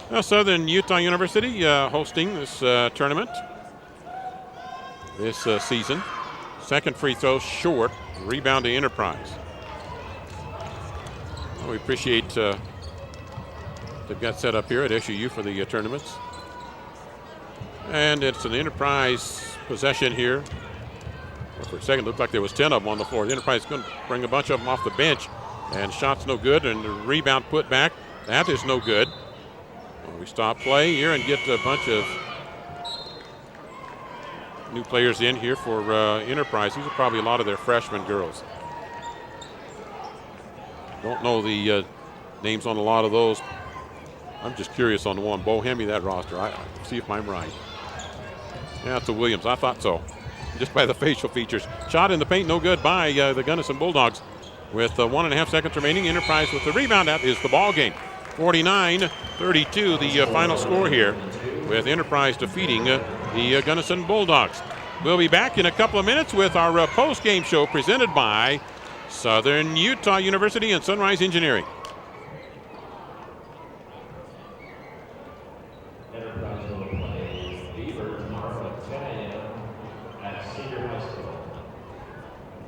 Now, Southern Utah University hosting this tournament this season. Second free throw short. Rebound to Enterprise. Well, we appreciate they've got set up here at SUU for the tournaments. And it's an Enterprise possession here. Well, for a second, it looked like there was 10 of them on the floor. The Enterprise is going to bring a bunch of them off the bench. And shot's no good, and the rebound put back. That is no good. Well, we stop play here and get a bunch of new players in here for Enterprise. These are probably a lot of their freshman girls. Don't know the names on a lot of those. I'm just curious on the one. Bo, hand me that roster. I see if I'm right. Yeah, it's a Williams. I thought so. Just by the facial features. Shot in the paint, no good by the Gunnison Bulldogs. With 1.5 seconds remaining, Enterprise with the rebound. That is the ball game. 49-32, the final score here, with Enterprise defeating the Gunnison Bulldogs. We'll be back in a couple of minutes with our post-game show presented by Southern Utah University and Sunrise Engineering. Enterprise will play Beaver tomorrow at 10 a.m. at Cedar High School.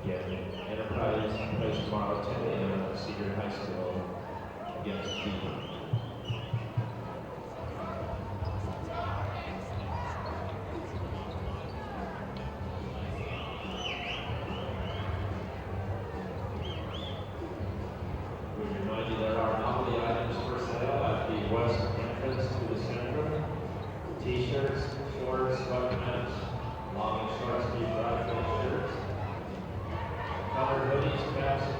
Again, Enterprise plays tomorrow at 10 a.m. at Cedar High School against Beaver. We remind you there are novelty items for sale at the west entrance to the center. T-shirts, shorts, sweatpants, long and short sleeve dry fit shirts, colored hoodies, caps, and